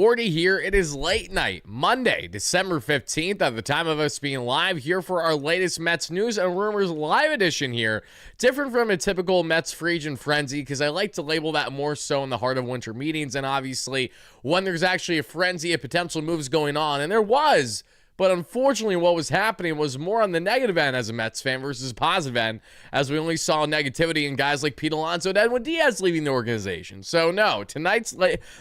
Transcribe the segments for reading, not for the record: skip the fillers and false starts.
Wardy here. It is late night, Monday, December 15th, at the time of us being live here for our latest Mets news and rumors live edition here. Different from a typical Mets free agent frenzy, because I like to label that more so in the heart of winter meetings, and obviously when there's actually a frenzy of potential moves going on, and there was. But unfortunately, what was happening was more on the negative end as a Mets fan versus positive end, as we only saw negativity in guys like Pete Alonso and Edwin Diaz leaving the organization. So no, tonight's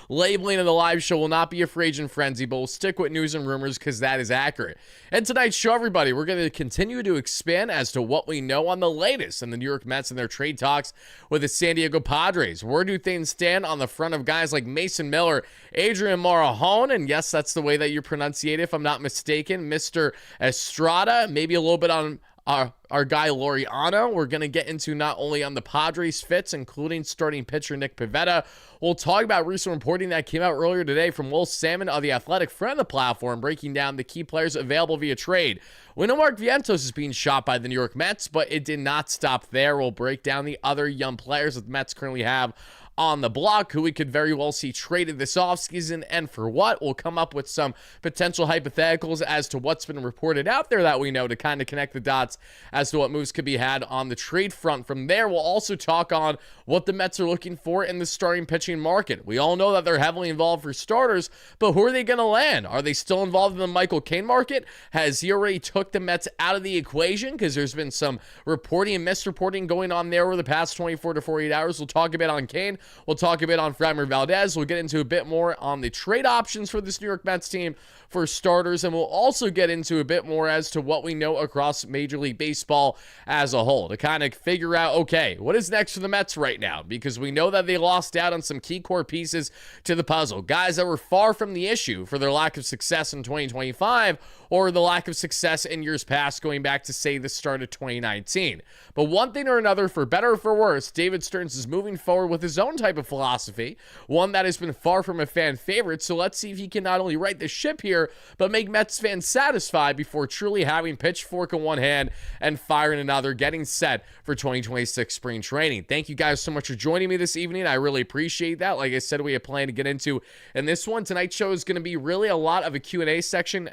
labeling of the live show will not be a free agent frenzy, but we'll stick with news and rumors because that is accurate. And tonight's show, everybody, we're going to continue to expand as to what we know on the latest in the New York Mets and their trade talks with the San Diego Padres. Where do things stand on the front of guys like Mason Miller, Adrian Marajón, and yes, that's the way that you pronunciate it, if I'm not mistaken, Mr. Estrada, maybe a little bit on our guy Laureano. We're going to get into not only on the Padres fits, including starting pitcher Nick Pivetta. We'll talk about recent reporting that came out earlier today from Sammon of The Athletic, friend of the platform, breaking down the key players available via trade. We know Mark Vientos is being shot by the New York Mets, but it did not stop there. We'll break down the other young players that the Mets currently have on the block, who we could very well see traded this offseason and for what. We'll come up with some potential hypotheticals as to what's been reported out there that we know to kind of connect the dots as to what moves could be had on the trade front. From there, we'll also talk on what the Mets are looking for in the starting pitching market. We all know that they're heavily involved for starters, but who are they going to land? Are they still involved in the Michael Cain market? Has he already took the Mets out of the equation? Because there's been some reporting and misreporting going on there over the past 24 to 48 hours. We'll talk a bit on Cain. We'll talk a bit on Framber Valdez. We'll get into a bit more on the trade options for this New York Mets team for starters, and we'll also get into a bit more as to what we know across Major League Baseball as a whole to kind of figure out, okay, what is next for the Mets right now? Because we know that they lost out on some key core pieces to the puzzle, guys that were far from the issue for their lack of success in 2025 or the lack of success in years past, going back to, say, the start of 2019. But one thing or another, for better or for worse, David Stearns is moving forward with his own type of philosophy, one that has been far from a fan favorite. So let's see if he can not only right the ship here, but make Mets fans satisfied before truly having pitchfork in one hand and fire in another, getting set for 2026 spring training. Thank you guys so much for joining me this evening. I really appreciate that. Like I said, we have planned to get into in this one. Tonight's show is going to be really a lot of a Q&A session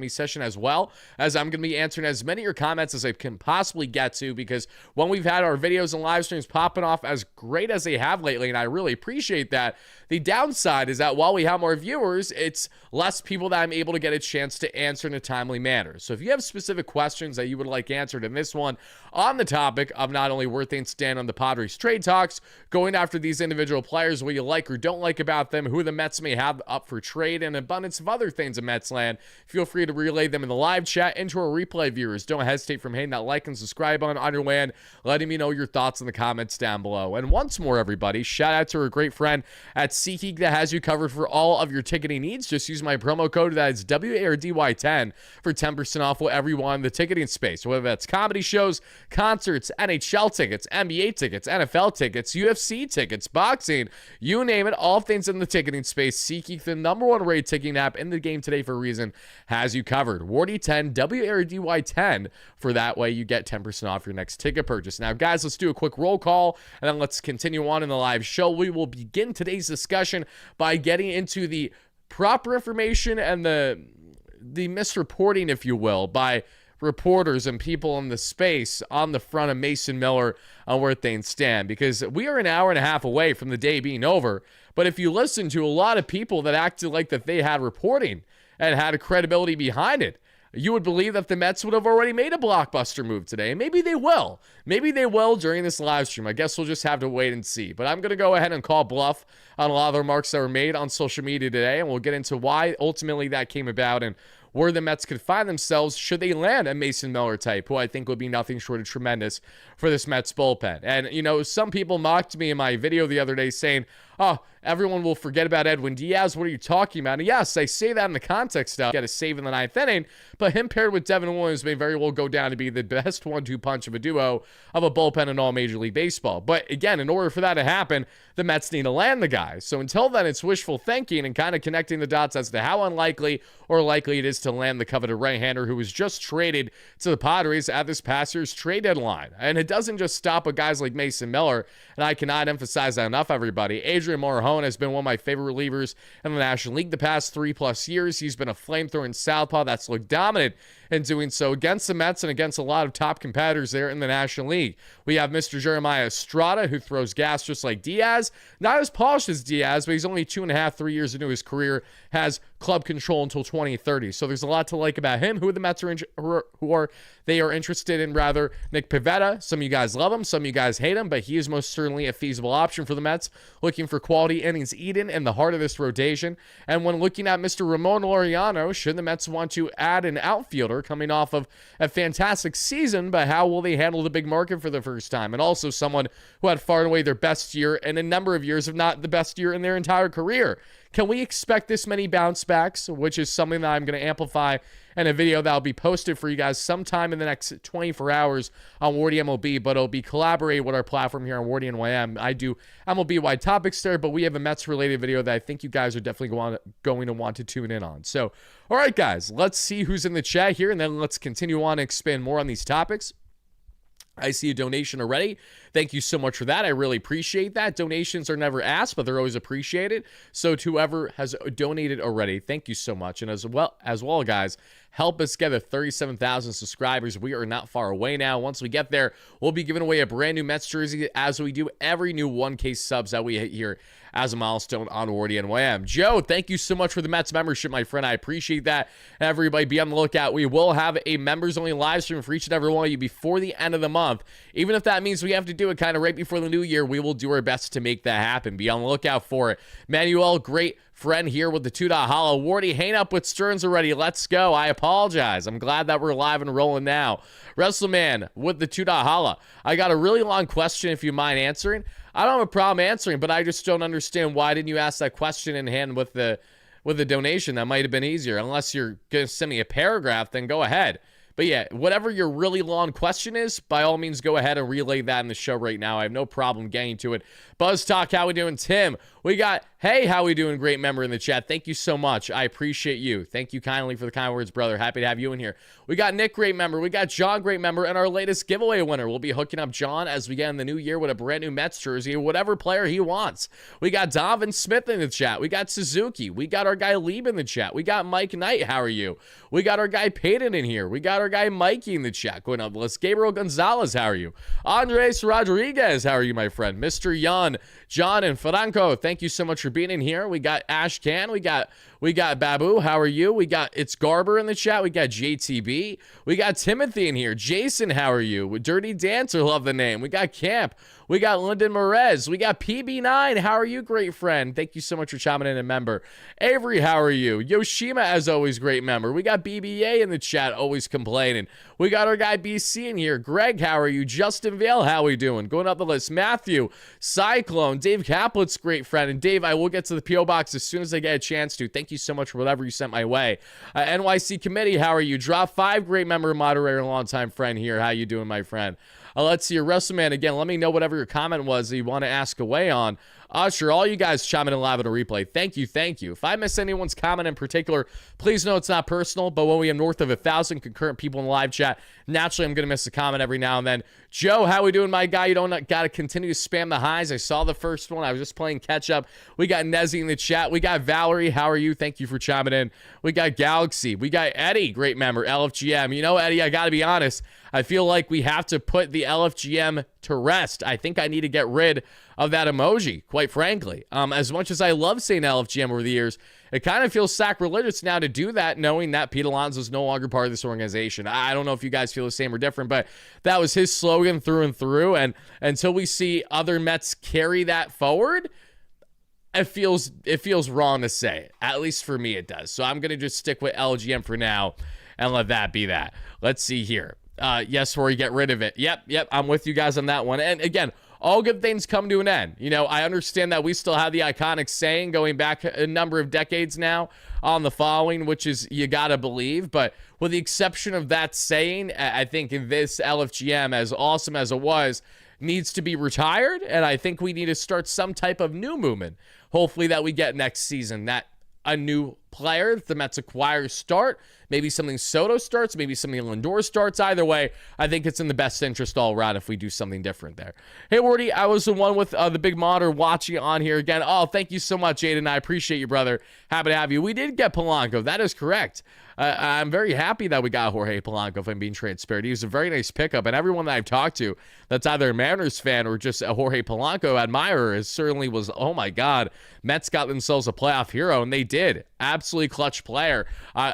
session as well, as I'm going to be answering as many of your comments as I can possibly get to, because when we've had our videos and live streams popping off as great as they have lately, and I really appreciate that, the downside is that while we have more viewers, it's less people that I'm able to get a chance to answer in a timely manner. So if you have specific questions that you would like answered in this one on the topic of not only where things stand on the Padres trade talks, going after these individual players, what you like or don't like about them, who the Mets may have up for trade, and an abundance of other things in Mets land, feel free to relay them in the live chat. And to our replay viewers, don't hesitate from hitting that like and subscribe button on your way and letting me know your thoughts in the comments down below. And once more, everybody, shout out to our great friend at SeatGeek that has you covered for all of your ticketing needs. Just use my promo code, that is WARDY10, for 10% off whatever you want in the ticketing space, whether that's comedy shows, concerts, NHL tickets, NBA tickets, NFL tickets, UFC tickets, boxing, you name it, all things in the ticketing space. SeatGeek, the #1 rated ticketing app in the game today for a reason, has you covered. WARDY10, WARDY10, for that way you get 10% off your next ticket purchase. Now, guys, let's do a quick roll call, and then let's continue on in the live show. We will begin today's discussion by getting into the proper information and the misreporting, if you will, by reporters and people in the space on the front of Mason Miller on where things stand, because we are an hour and a half away from the day being over. But if you listen to a lot of people that acted like that they had reporting and had a credibility behind it, you would believe that the Mets would have already made a blockbuster move today. And maybe they will. Maybe they will during this live stream. I guess we'll just have to wait and see. But I'm going to go ahead and call bluff on a lot of the remarks that were made on social media today, and we'll get into why ultimately that came about and where the Mets could find themselves should they land a Mason Miller type, who I think would be nothing short of tremendous for this Mets bullpen. And, you know, some people mocked me in my video the other day saying, oh, everyone will forget about Edwin Diaz. What are you talking about? And yes, I say that in the context of get a save in the 9th inning, but him paired with Devin Williams may very well go down to be the best 1-2 punch of a duo of a bullpen in all Major League Baseball. But again, in order for that to happen, the Mets need to land the guy. So until then, it's wishful thinking and kind of connecting the dots as to how unlikely or likely it is to land the coveted right-hander who was just traded to the Padres at this past year's trade deadline. And it doesn't just stop with guys like Mason Miller, and I cannot emphasize that enough, everybody. Adrian Adrian Morejon has been one of my favorite relievers in the National League the past 3+ years. He's been a flamethrowing southpaw that's looked dominant in doing so against the Mets and against a lot of top competitors there in the National League. We have Mr. Jeremiah Estrada, who throws gas just like Diaz. Not as polished as Diaz, but he's only 2.5, 3 years into his career, has club control until 2030. So there's a lot to like about him. Who the Mets are interested in, rather. Nick Pivetta. Some of you guys love him, some of you guys hate him, but he is most certainly a feasible option for the Mets, looking for quality innings eaten in the heart of this rotation. And when looking at Mr. Ramon Laureano, should the Mets want to add an outfielder coming off of a fantastic season, but how will they handle the big market for the first time? And also someone who had far and away their best year in a number of years, if not the best year in their entire career. Can we expect this many bounce backs, which is something that I'm going to amplify in a video that will be posted for you guys sometime in the next 24 hours on WardyMLB, but it'll be collaborated with our platform here on WardyNYM. I do MLB-wide topics there, but we have a Mets-related video that I think you guys are definitely going to want to tune in on. So, all right, guys, let's see who's in the chat here, and then let's continue on and expand more on these topics. I see a donation already. Thank you so much for that. I really appreciate that. Donations are never asked, but they're always appreciated. So to whoever has donated already, thank you so much. And as well, guys, help us get to 37,000 subscribers. We are not far away now. Once we get there, we'll be giving away a brand new Mets jersey as we do every new 1K subs that we hit here as a milestone on WardyNYM. Joe, thank you so much for the Mets membership, my friend. I appreciate that. Everybody be on the lookout. We will have a members-only live stream for each and every one of you before the end of the month. Even if that means we have to do it kind of right before the new year, we will do our best to make that happen. Be on the lookout for it. Manuel, great friend here with the $2 hollow. Wardy, hang up with Stearns already. Let's go. I apologize. I'm glad that we're live and rolling now. WrestleMan with the $2 hollow. I got a really long question if you mind answering. I don't have a problem answering, but I just don't understand why didn't you ask that question in hand with the donation? That might have been easier. Unless you're going to send me a paragraph, then go ahead. But yeah, whatever your really long question is, by all means, go ahead and relay that in the show right now. I have no problem getting to it. Buzz Talk, how we doing? Tim, we got, hey, how we doing? Great member in the chat. Thank you so much. I appreciate you. Thank you kindly for the kind words, brother. Happy to have you in here. We got Nick, great member. We got John, great member. And our latest giveaway winner. We'll be hooking up John as we get in the new year with a brand new Mets jersey or whatever player he wants. We got Donovan Smith in the chat. We got Suzuki. We got our guy Lieb in the chat. We got Mike Knight. How are you? We got our guy Peyton in here. We got our guy Mikey in the chat going up the list. Gabriel Gonzalez, how are you? Andres Rodriguez, how are you, my friend? Mr. Jan, John, and Franco, thank you so much for being in here. We got Ash Can. We got Babu, how are you? We got It's Garber in the chat. We got JTB. We got Timothy in here. Jason, how are you? Dirty Dancer, love the name. We got Camp. We got Lyndon Merez. We got PB9. How are you, great friend? Thank you so much for chiming in, a member. Avery, how are you? Yoshima, as always, great member. We got BBA in the chat, always complaining. We got our guy BC in here. Greg, how are you? Justin Vale, how are we doing? Going up the list. Matthew, Cyclone, Dave Caplitz, great friend. And Dave, I will get to the P.O. Box as soon as I get a chance to. Thank you so much for whatever you sent my way. NYC Committee, how are you? Drop 5, great member, moderator, longtime friend here. How you doing, my friend? Let's see your WrestleMan again. Let me know whatever your comment was that you want to ask away on. Usher, all you guys chiming in live at a replay. Thank you, thank you. If I miss anyone's comment in particular, please know it's not personal, but when we have north of 1,000 concurrent people in the live chat, naturally I'm going to miss a comment every now and then. Joe, how we doing, my guy? You don't got to continue to spam the highs. I saw the first one. I was just playing catch up. We got Nezzy in the chat. We got Valerie. How are you? Thank you for chiming in. We got Galaxy. We got Eddie. Great member. LFGM. You know, Eddie, I got to be honest. I feel like we have to put the LFGM to rest. I think I need to get rid of that emoji, quite frankly. As much as I love saying LFGM over the years, it kind of feels sacrilegious now to do that, knowing that Pete Alonso is no longer part of this organization. I don't know if you guys feel the same or different, but that was his slogan through and through. And until we see other Mets carry that forward, it feels wrong to say it. At least for me, it does. So I'm going to just stick with LGM for now and let that be that. Let's see here. Yes, Rory, get rid of it. Yep, I'm with you guys on that one. And again, all good things come to an end. You know, I understand that we still have the iconic saying going back a number of decades now on the following, which is you gotta believe. But with the exception of that saying, I think this LFGM, as awesome as it was, needs to be retired. And I think we need to start some type of new movement, hopefully, that we get next season, that a new player that the Mets acquire start. Maybe something Soto starts, maybe something Lindor starts. Either way, I think it's in the best interest all around if we do something different there. Hey, Wardy, I was the one with the big monitor watching on here again. Oh, thank you so much, Aiden. I appreciate you, brother. Happy to have you. We did get Polanco. That is correct. I'm very happy that we got Jorge Polanco, if I'm being transparent. He was a very nice pickup, and everyone that I've talked to that's either a Mariners fan or just a Jorge Polanco admirer is certainly was, oh my God, Mets got themselves a playoff hero, and they did. Absolutely clutch player.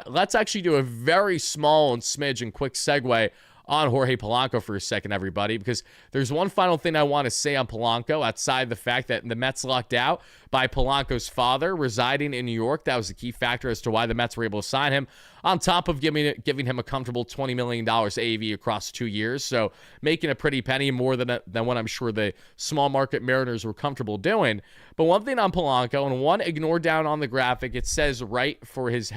Let's actually do a very small and smidge and quick segue on Jorge Polanco for a second, everybody, because there's one final thing I want to say on Polanco outside the fact that the Mets lucked out by Polanco's father residing in New York. That was the key factor as to why the Mets were able to sign him, on top of giving him a comfortable $20 million AAV across 2 years. So making a pretty penny, more than what I'm sure the small market Mariners were comfortable doing. But one thing on Polanco, and one ignore down on the graphic, it says right for his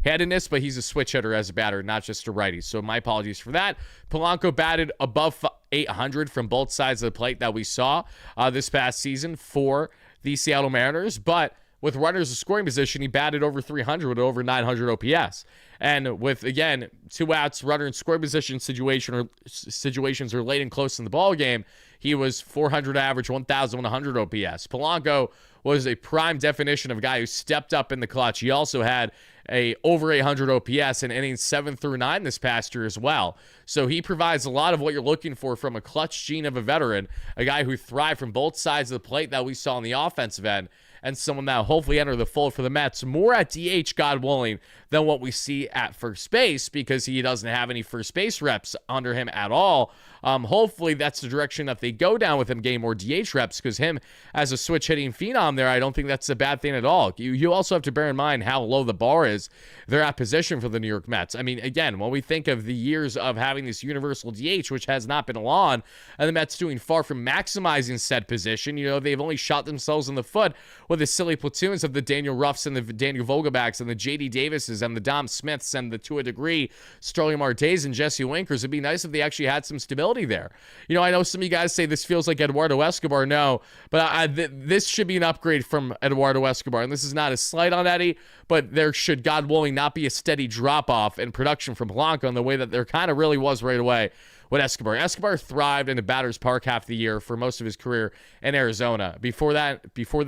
handedness, but he's a switch hitter as a batter, not just a righty. So my apologies for that. Polanco batted above 800 from both sides of the plate that we saw this past season for the Seattle Mariners. But with runners in scoring position, he batted over 300 with over 900 OPS. And with, again, 2 outs, runner in scoring position situations are late and close in the ball game, he was 400 average, 1,100 OPS. Polanco was a prime definition of a guy who stepped up in the clutch. He also had a over 800 OPS in innings 7 through 9 this past year as well. So he provides a lot of what you're looking for from a clutch gene of a veteran, a guy who thrived from both sides of the plate that we saw on the offensive end, and someone that will hopefully enter the fold for the Mets more at DH, God willing, than what we see at first base, because he doesn't have any first base reps under him at all. Hopefully that's the direction that they go down with him, getting more DH reps, because him as a switch hitting phenom there, I don't think that's a bad thing at all. You also have to bear in mind how low the bar is. They're at position for the New York Mets. I mean, again, when we think of the years of having this universal DH, which has not been on, and the Mets doing far from maximizing said position, they've only shot themselves in the foot with the silly platoons of the Daniel Ruffs and the Daniel Vogelbacks and the J.D. Davises and the Dom Smiths and the, to a degree, Sterling Martes and Jesse Winkers. It'd be nice if they actually had some stability there. I know some of you guys say this feels like Eduardo Escobar. No, but this should be an upgrade from Eduardo Escobar. And this is not a slight on Eddie, but there should, God willing, not be a steady drop-off in production from Polanco in the way that there kind of really was right away with Escobar. Escobar thrived in the batter's park half the year for most of his career in Arizona. Before then,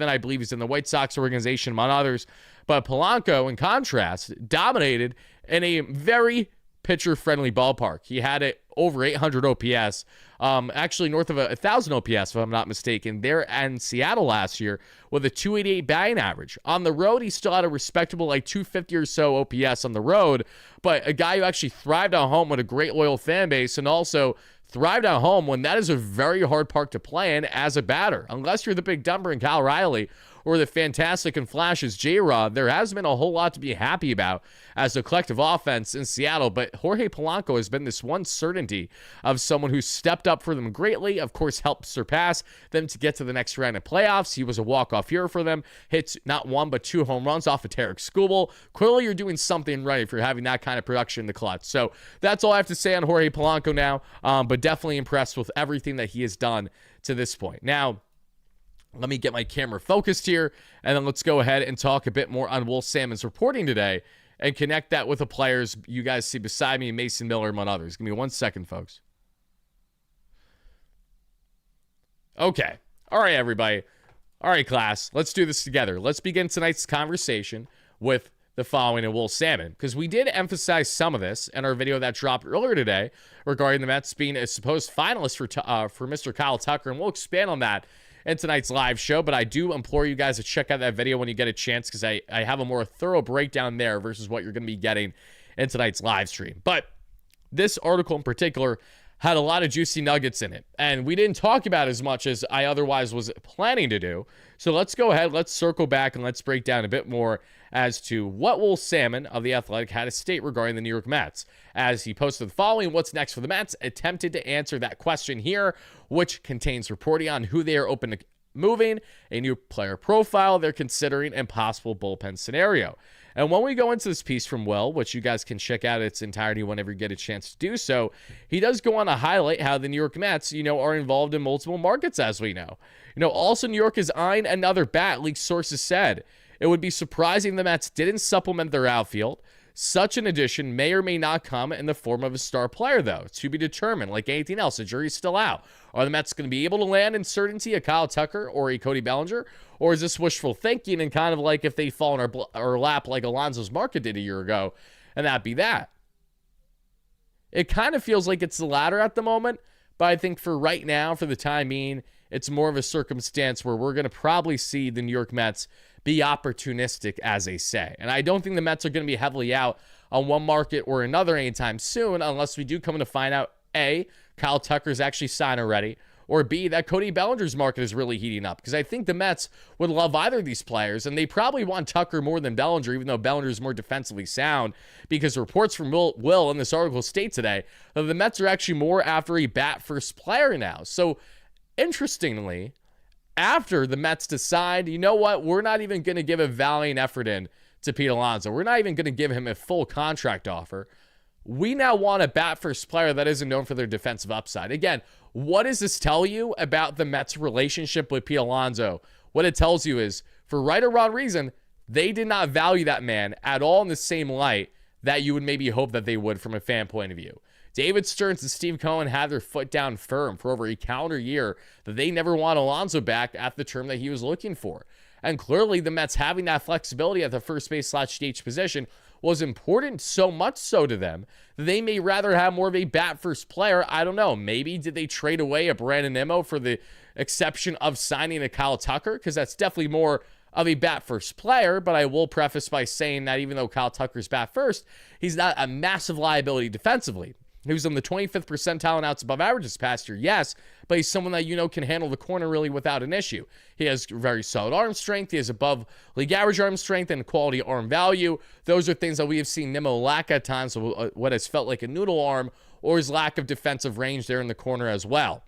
I believe he's in the White Sox organization, among others. But Polanco, in contrast, dominated in a very pitcher-friendly ballpark. He had it over 800 OPS, actually north of 1,000 OPS, if I'm not mistaken, there in Seattle last year with a 288 batting average. On the road, he still had a respectable 250 or so OPS on the road, but a guy who actually thrived at home with a great loyal fan base, and also thrived at home when that is a very hard park to play in as a batter. Unless you're the big dumper in Cal Riley or the fantastic and flashes J-Rod, there hasn't been a whole lot to be happy about as a collective offense in Seattle. But Jorge Polanco has been this one certainty of someone who stepped up for them greatly, of course helped surpass them to get to the next round of playoffs. He was a walk-off hero for them, hits not 1 but 2 home runs off of Tarek Skubal. Clearly you're doing something right if you're having that kind of production in the clutch. So that's all I have to say on Jorge Polanco now, but definitely impressed with everything that he has done to this point. Now, let me get my camera focused here, and then let's go ahead and talk a bit more on Will Sammon's reporting today and connect that with the players you guys see beside me, Mason Miller, among others. Give me 1 second, folks. Okay. All right, everybody. All right, class. Let's do this together. Let's begin tonight's conversation with the following of Will Sammon, because we did emphasize some of this in our video that dropped earlier today regarding the Mets being a supposed finalist for Mr. Kyle Tucker, and we'll expand on that in tonight's live show. But I do implore you guys to check out that video when you get a chance, because I have a more thorough breakdown there versus what you're going to be getting in tonight's live stream. But this article in particular had a lot of juicy nuggets in it, and we didn't talk about as much as I otherwise was planning to do. So let's go ahead, let's circle back, and let's break down a bit more as to what Will Sammon of The Athletic had to state regarding the New York Mets. As he posted the following, what's next for the Mets, attempted to answer that question here, which contains reporting on who they are open to moving, a new player profile they're considering, and possible bullpen scenario. And when we go into this piece from Will, which you guys can check out its entirety whenever you get a chance to do so, he does go on to highlight how the New York Mets, are involved in multiple markets, as we know. Also, New York is eyeing another bat, league sources said. It would be surprising the Mets didn't supplement their outfield. Such an addition may or may not come in the form of a star player, though, to be determined. Like anything else, the jury's still out. Are the Mets going to be able to land in certainty a Kyle Tucker or a Cody Bellinger? Or is this wishful thinking and kind of like if they fall in our lap like Alonso's market did a year ago, and that be that? It kind of feels like it's the latter at the moment, but I think for right now, for the time being, it's more of a circumstance where we're going to probably see the New York Mets be opportunistic, as they say. And I don't think the Mets are going to be heavily out on one market or another anytime soon, unless we do come to find out, A, Kyle Tucker's actually signed already, or B, that Cody Bellinger's market is really heating up. Because I think the Mets would love either of these players, and they probably want Tucker more than Bellinger, even though Bellinger is more defensively sound, because reports from Will in this article state today that the Mets are actually more after a bat-first player now. So, interestingly, after the Mets decide, you know what, we're not even going to give a valiant effort in to Pete Alonso. We're not even going to give him a full contract offer. We now want a bat-first player that isn't known for their defensive upside. Again, what does this tell you about the Mets' relationship with Pete Alonso? What it tells you is, for right or wrong reason, they did not value that man at all in the same light that you would maybe hope that they would from a fan point of view. David Stearns and Steve Cohen had their foot down firm for over a calendar year that they never want Alonso back at the term that he was looking for. And clearly the Mets having that flexibility at the first base / DH position was important, so much so to them that they may rather have more of a bat-first player. I don't know. Maybe did they trade away a BnazariNYM for the exception of signing a Kyle Tucker? Because that's definitely more of a bat-first player, but I will preface by saying that even though Kyle Tucker's bat-first, he's not a massive liability defensively. He was in the 25th percentile in outs above average this past year, yes, but he's someone that you know can handle the corner really without an issue. He has very solid arm strength. He has above league average arm strength and quality arm value. Those are things that we have seen Nimmo lack at times, so what has felt like a noodle arm, or his lack of defensive range there in the corner as well.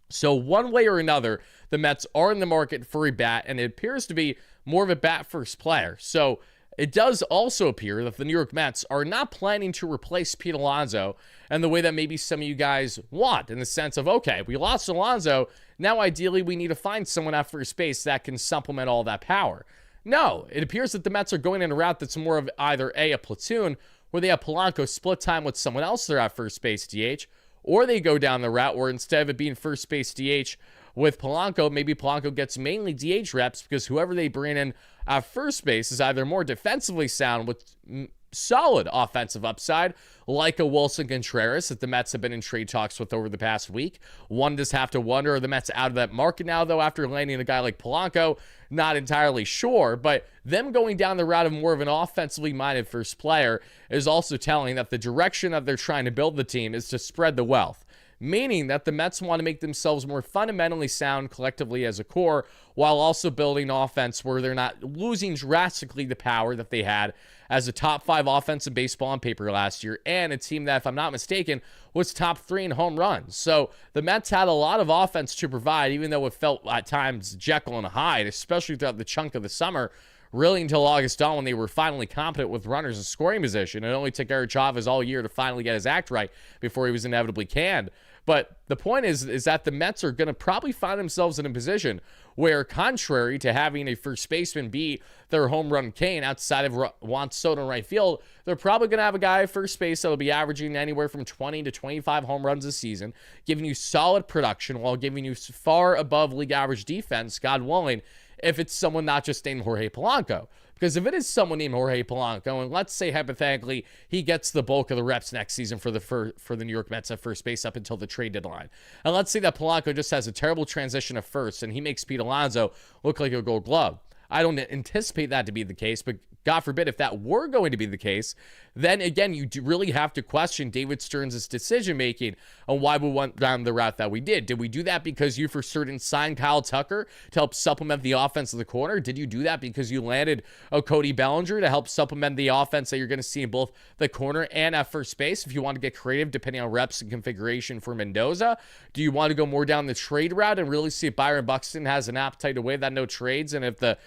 So one way or another, the Mets are in the market for a bat, and it appears to be more of a bat-first player. So it does also appear that the New York Mets are not planning to replace Pete Alonso in the way that maybe some of you guys want, in the sense of, okay, we lost Alonso, now ideally we need to find someone at first base that can supplement all that power. No, it appears that the Mets are going in a route that's more of either a platoon, where they have Polanco split time with someone else there at first base DH, or they go down the route where instead of it being first base DH with Polanco, maybe Polanco gets mainly DH reps because whoever they bring in at first base is either more defensively sound with solid offensive upside, like a Wilson Contreras that the Mets have been in trade talks with over the past week. One just have to wonder, are the Mets out of that market now, though, after landing a guy like Polanco? Not entirely sure, but them going down the route of more of an offensively minded first player is also telling that the direction that they're trying to build the team is to spread the wealth. Meaning that the Mets want to make themselves more fundamentally sound collectively as a core, while also building offense where they're not losing drastically the power that they had as a top 5 offense in baseball on paper last year, and a team that, if I'm not mistaken, was top 3 in home runs. So the Mets had a lot of offense to provide, even though it felt at times Jekyll and Hyde, especially throughout the chunk of the summer, really until August on, when they were finally competent with runners in scoring position. It only took Eric Chavez all year to finally get his act right before he was inevitably canned. But the point is that the Mets are going to probably find themselves in a position where, contrary to having a first baseman be their home run king outside of Juan Soto in right field, they're probably going to have a guy at first base that will be averaging anywhere from 20 to 25 home runs a season, giving you solid production while giving you far above league average defense, God willing, if it's someone not just named Jorge Polanco. Because if it is someone named Jorge Polanco, and let's say hypothetically he gets the bulk of the reps next season for the New York Mets at first base up until the trade deadline, and let's say that Polanco just has a terrible transition at first and he makes Pete Alonso look like a Gold Glove. I don't anticipate that to be the case, but God forbid if that were going to be the case, then again, you do really have to question David Stearns' decision-making on why we went down the route that we did. Did we do that because you for certain signed Kyle Tucker to help supplement the offense of the corner? Did you do that because you landed a Cody Bellinger to help supplement the offense that you're going to see in both the corner and at first base if you want to get creative depending on reps and configuration for Mendoza? Do you want to go more down the trade route and really see if Byron Buxton has an appetite to waive that no trades, and if the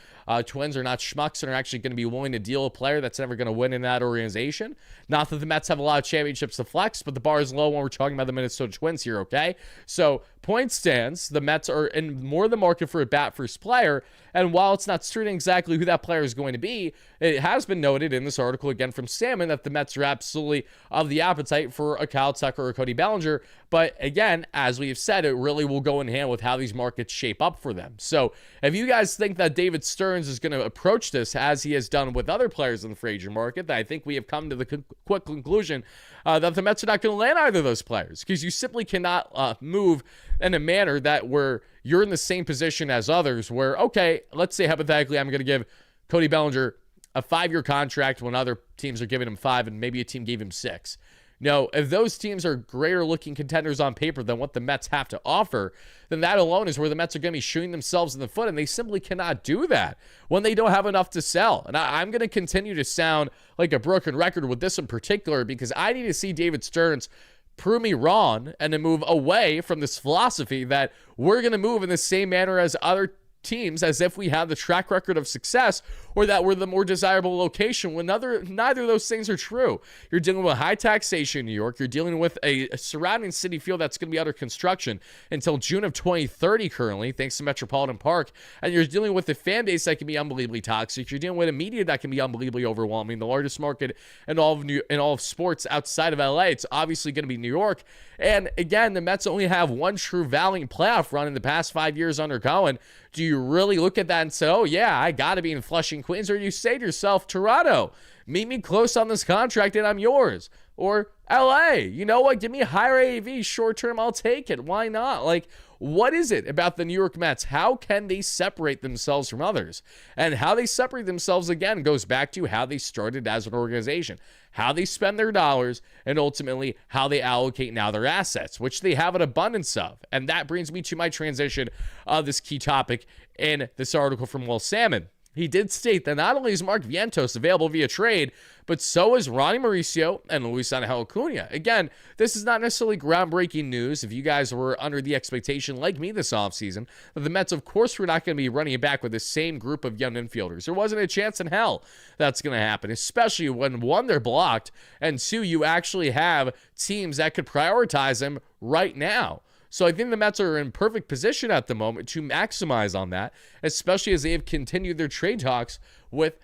Twins are not schmucks and are actually going to be willing to deal a player that's never going to win in that organization. Not that the Mets have a lot of championships to flex, but the bar is low when we're talking about the Minnesota Twins here, okay? So point stands, the Mets are in more the market for a bat first player, and while it's not certain exactly who that player is going to be, it has been noted in this article again from Sammon that the Mets are absolutely of the appetite for a Kyle Tucker or a Cody Bellinger. But again, as we've said, it really will go in hand with how these markets shape up for them. So if you guys think that David Stearns is going to approach this as he has done with other players in the free agent market, then I think we have come to the quick conclusion that the Mets are not going to land either of those players, because you simply cannot move in a manner that where you're in the same position as others where, okay, let's say hypothetically I'm going to give Cody Bellinger a 5-year contract when other teams are giving him 5 and maybe a team gave him 6. No, if those teams are greater looking contenders on paper than what the Mets have to offer, then that alone is where the Mets are going to be shooting themselves in the foot, and they simply cannot do that when they don't have enough to sell. And I'm going to continue to sound like a broken record with this in particular, because I need to see David Stearns prove me wrong and to move away from this philosophy that we're going to move in the same manner as other teams as if we have the track record of success or that we're the more desirable location, when neither of those things are true. You're dealing with high taxation in New York. You're dealing with a surrounding city field that's going to be under construction until June of 2030 currently, thanks to Metropolitan Park. And you're dealing with a fan base that can be unbelievably toxic. You're dealing with a media that can be unbelievably overwhelming. The largest market in all of sports outside of LA, it's obviously going to be New York. And again, the Mets only have one true valiant playoff run in the past 5 years under Cohen. Do you really look at that and say, oh yeah, I got to be in Flushing, Queens? Or do you say to yourself, Toronto, meet me close on this contract and I'm yours? Or LA, you know what? Give me a higher AAV, short term, I'll take it. Why not? Like, what is it about the New York Mets? How can they separate themselves from others? And how they separate themselves, again, goes back to how they started as an organization, how they spend their dollars, and ultimately how they allocate now their assets, which they have an abundance of. And that brings me to my transition of this key topic in this article from Will Sammon. He did state that not only is Mark Vientos available via trade, but so is Ronnie Mauricio and Luis Angel Acuna. Again, this is not necessarily groundbreaking news. If you guys were under the expectation, like me this offseason, that the Mets, of course, were not going to be running it back with the same group of young infielders. There wasn't a chance in hell that's going to happen, especially when, one, they're blocked, and two, you actually have teams that could prioritize them right now. So I think the Mets are in perfect position at the moment to maximize on that, especially as they have continued their trade talks with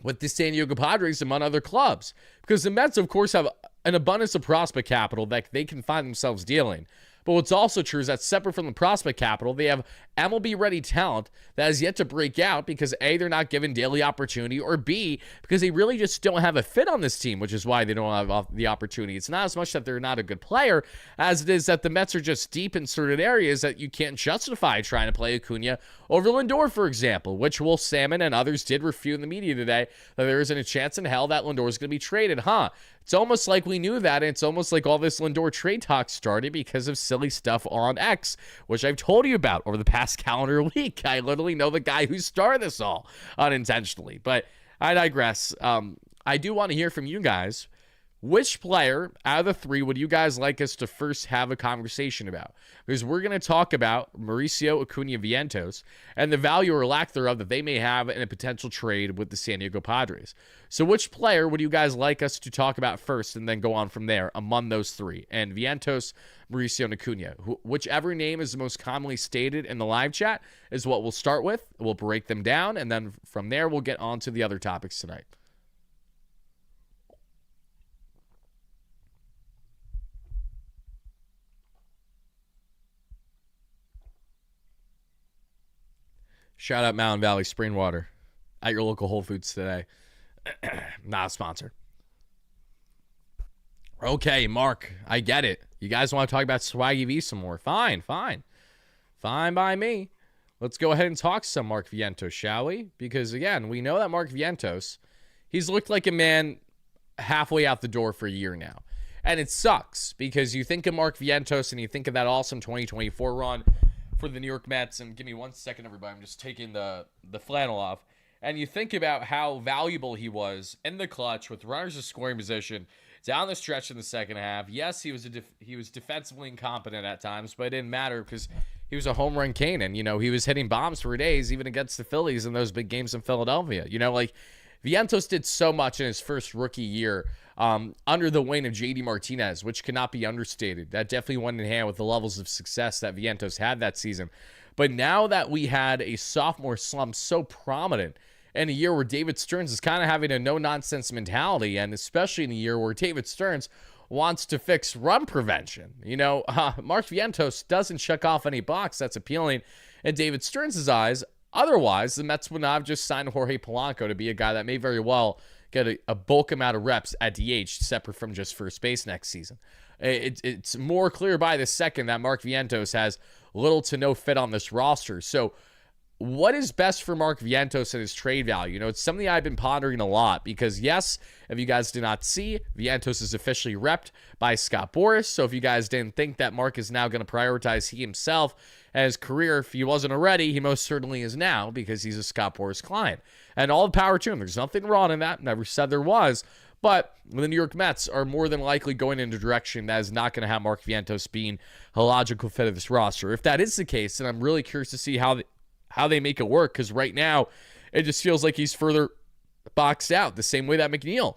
with the San Diego Padres, among other clubs. Because the Mets, of course, have an abundance of prospect capital that they can find themselves dealing. But what's also true is that separate from the prospect capital, they have MLB-ready talent that has yet to break out because A, they're not given daily opportunity, or B, because they really just don't have a fit on this team, which is why they don't have the opportunity. It's not as much that they're not a good player as it is that the Mets are just deep in certain areas that you can't justify trying to play Acuna over Lindor, for example, which Will Sammon and others did refute in the media today, that there isn't a chance in hell that Lindor is going to be traded. It's almost like we knew that, and it's almost like all this Lindor trade talk started because of silly stuff on X, which I've told you about over the past calendar week. I literally know the guy who started this all unintentionally, but I digress. I do want to hear from you guys. Which player out of the three would you guys like us to first have a conversation about? Because we're going to talk about Mauricio, Acuna, Vientos, and the value or lack thereof that they may have in a potential trade with the San Diego Padres. So which player would you guys like us to talk about first and then go on from there among those three? And Vientos, Mauricio, and Acuna. Whichever name is the most commonly stated in the live chat is what we'll start with. We'll break them down, and then from there we'll get on to the other topics tonight. Shout out Mountain Valley Spring Water at your local Whole Foods today. Not a sponsor. Okay, Mark, I get it. You guys want to talk about Swaggy V some more? Fine. Fine by me. Let's go ahead and talk some Mark Vientos, shall we? Because, again, we know that Mark Vientos, he's looked like a man halfway out the door for a year now. And it sucks because you think of Mark Vientos and you think of that awesome 2024 run for the New York Mets, and give me 1 second, everybody. I'm just taking the flannel off. And you think about how valuable he was in the clutch with runners in scoring position down the stretch in the second half. Yes, he was defensively incompetent at times, but it didn't matter because he was a home run king, and he was hitting bombs for days, even against the Phillies in those big games in Philadelphia. Like Vientos did so much in his first rookie year under the wing of JD Martinez, which cannot be understated. That definitely went in hand with the levels of success that Vientos had that season. But now that we had a sophomore slump so prominent in a year where David Stearns is kind of having a no-nonsense mentality, and especially in a year where David Stearns wants to fix run prevention. Mark Vientos doesn't check off any box that's appealing in David Stearns' eyes. Otherwise, the Mets would not have just signed Jorge Polanco to be a guy that may very well get a bulk amount of reps at DH, separate from just first base next season. It's more clear by the second that Mark Vientos has little to no fit on this roster. So what is best for Mark Vientos and his trade value? It's something I've been pondering a lot because, yes, if you guys did not see, Vientos is officially repped by Scott Boras. So if you guys didn't think that Mark is now going to prioritize he himself and his career, if he wasn't already, he most certainly is now because he's a Scott Boras client. And all the power to him. There's nothing wrong in that. Never said there was. But the New York Mets are more than likely going in a direction that is not going to have Mark Vientos being a logical fit of this roster. If that is the case, then I'm really curious to see how they make it work, because right now it just feels like he's further boxed out, the same way that McNeil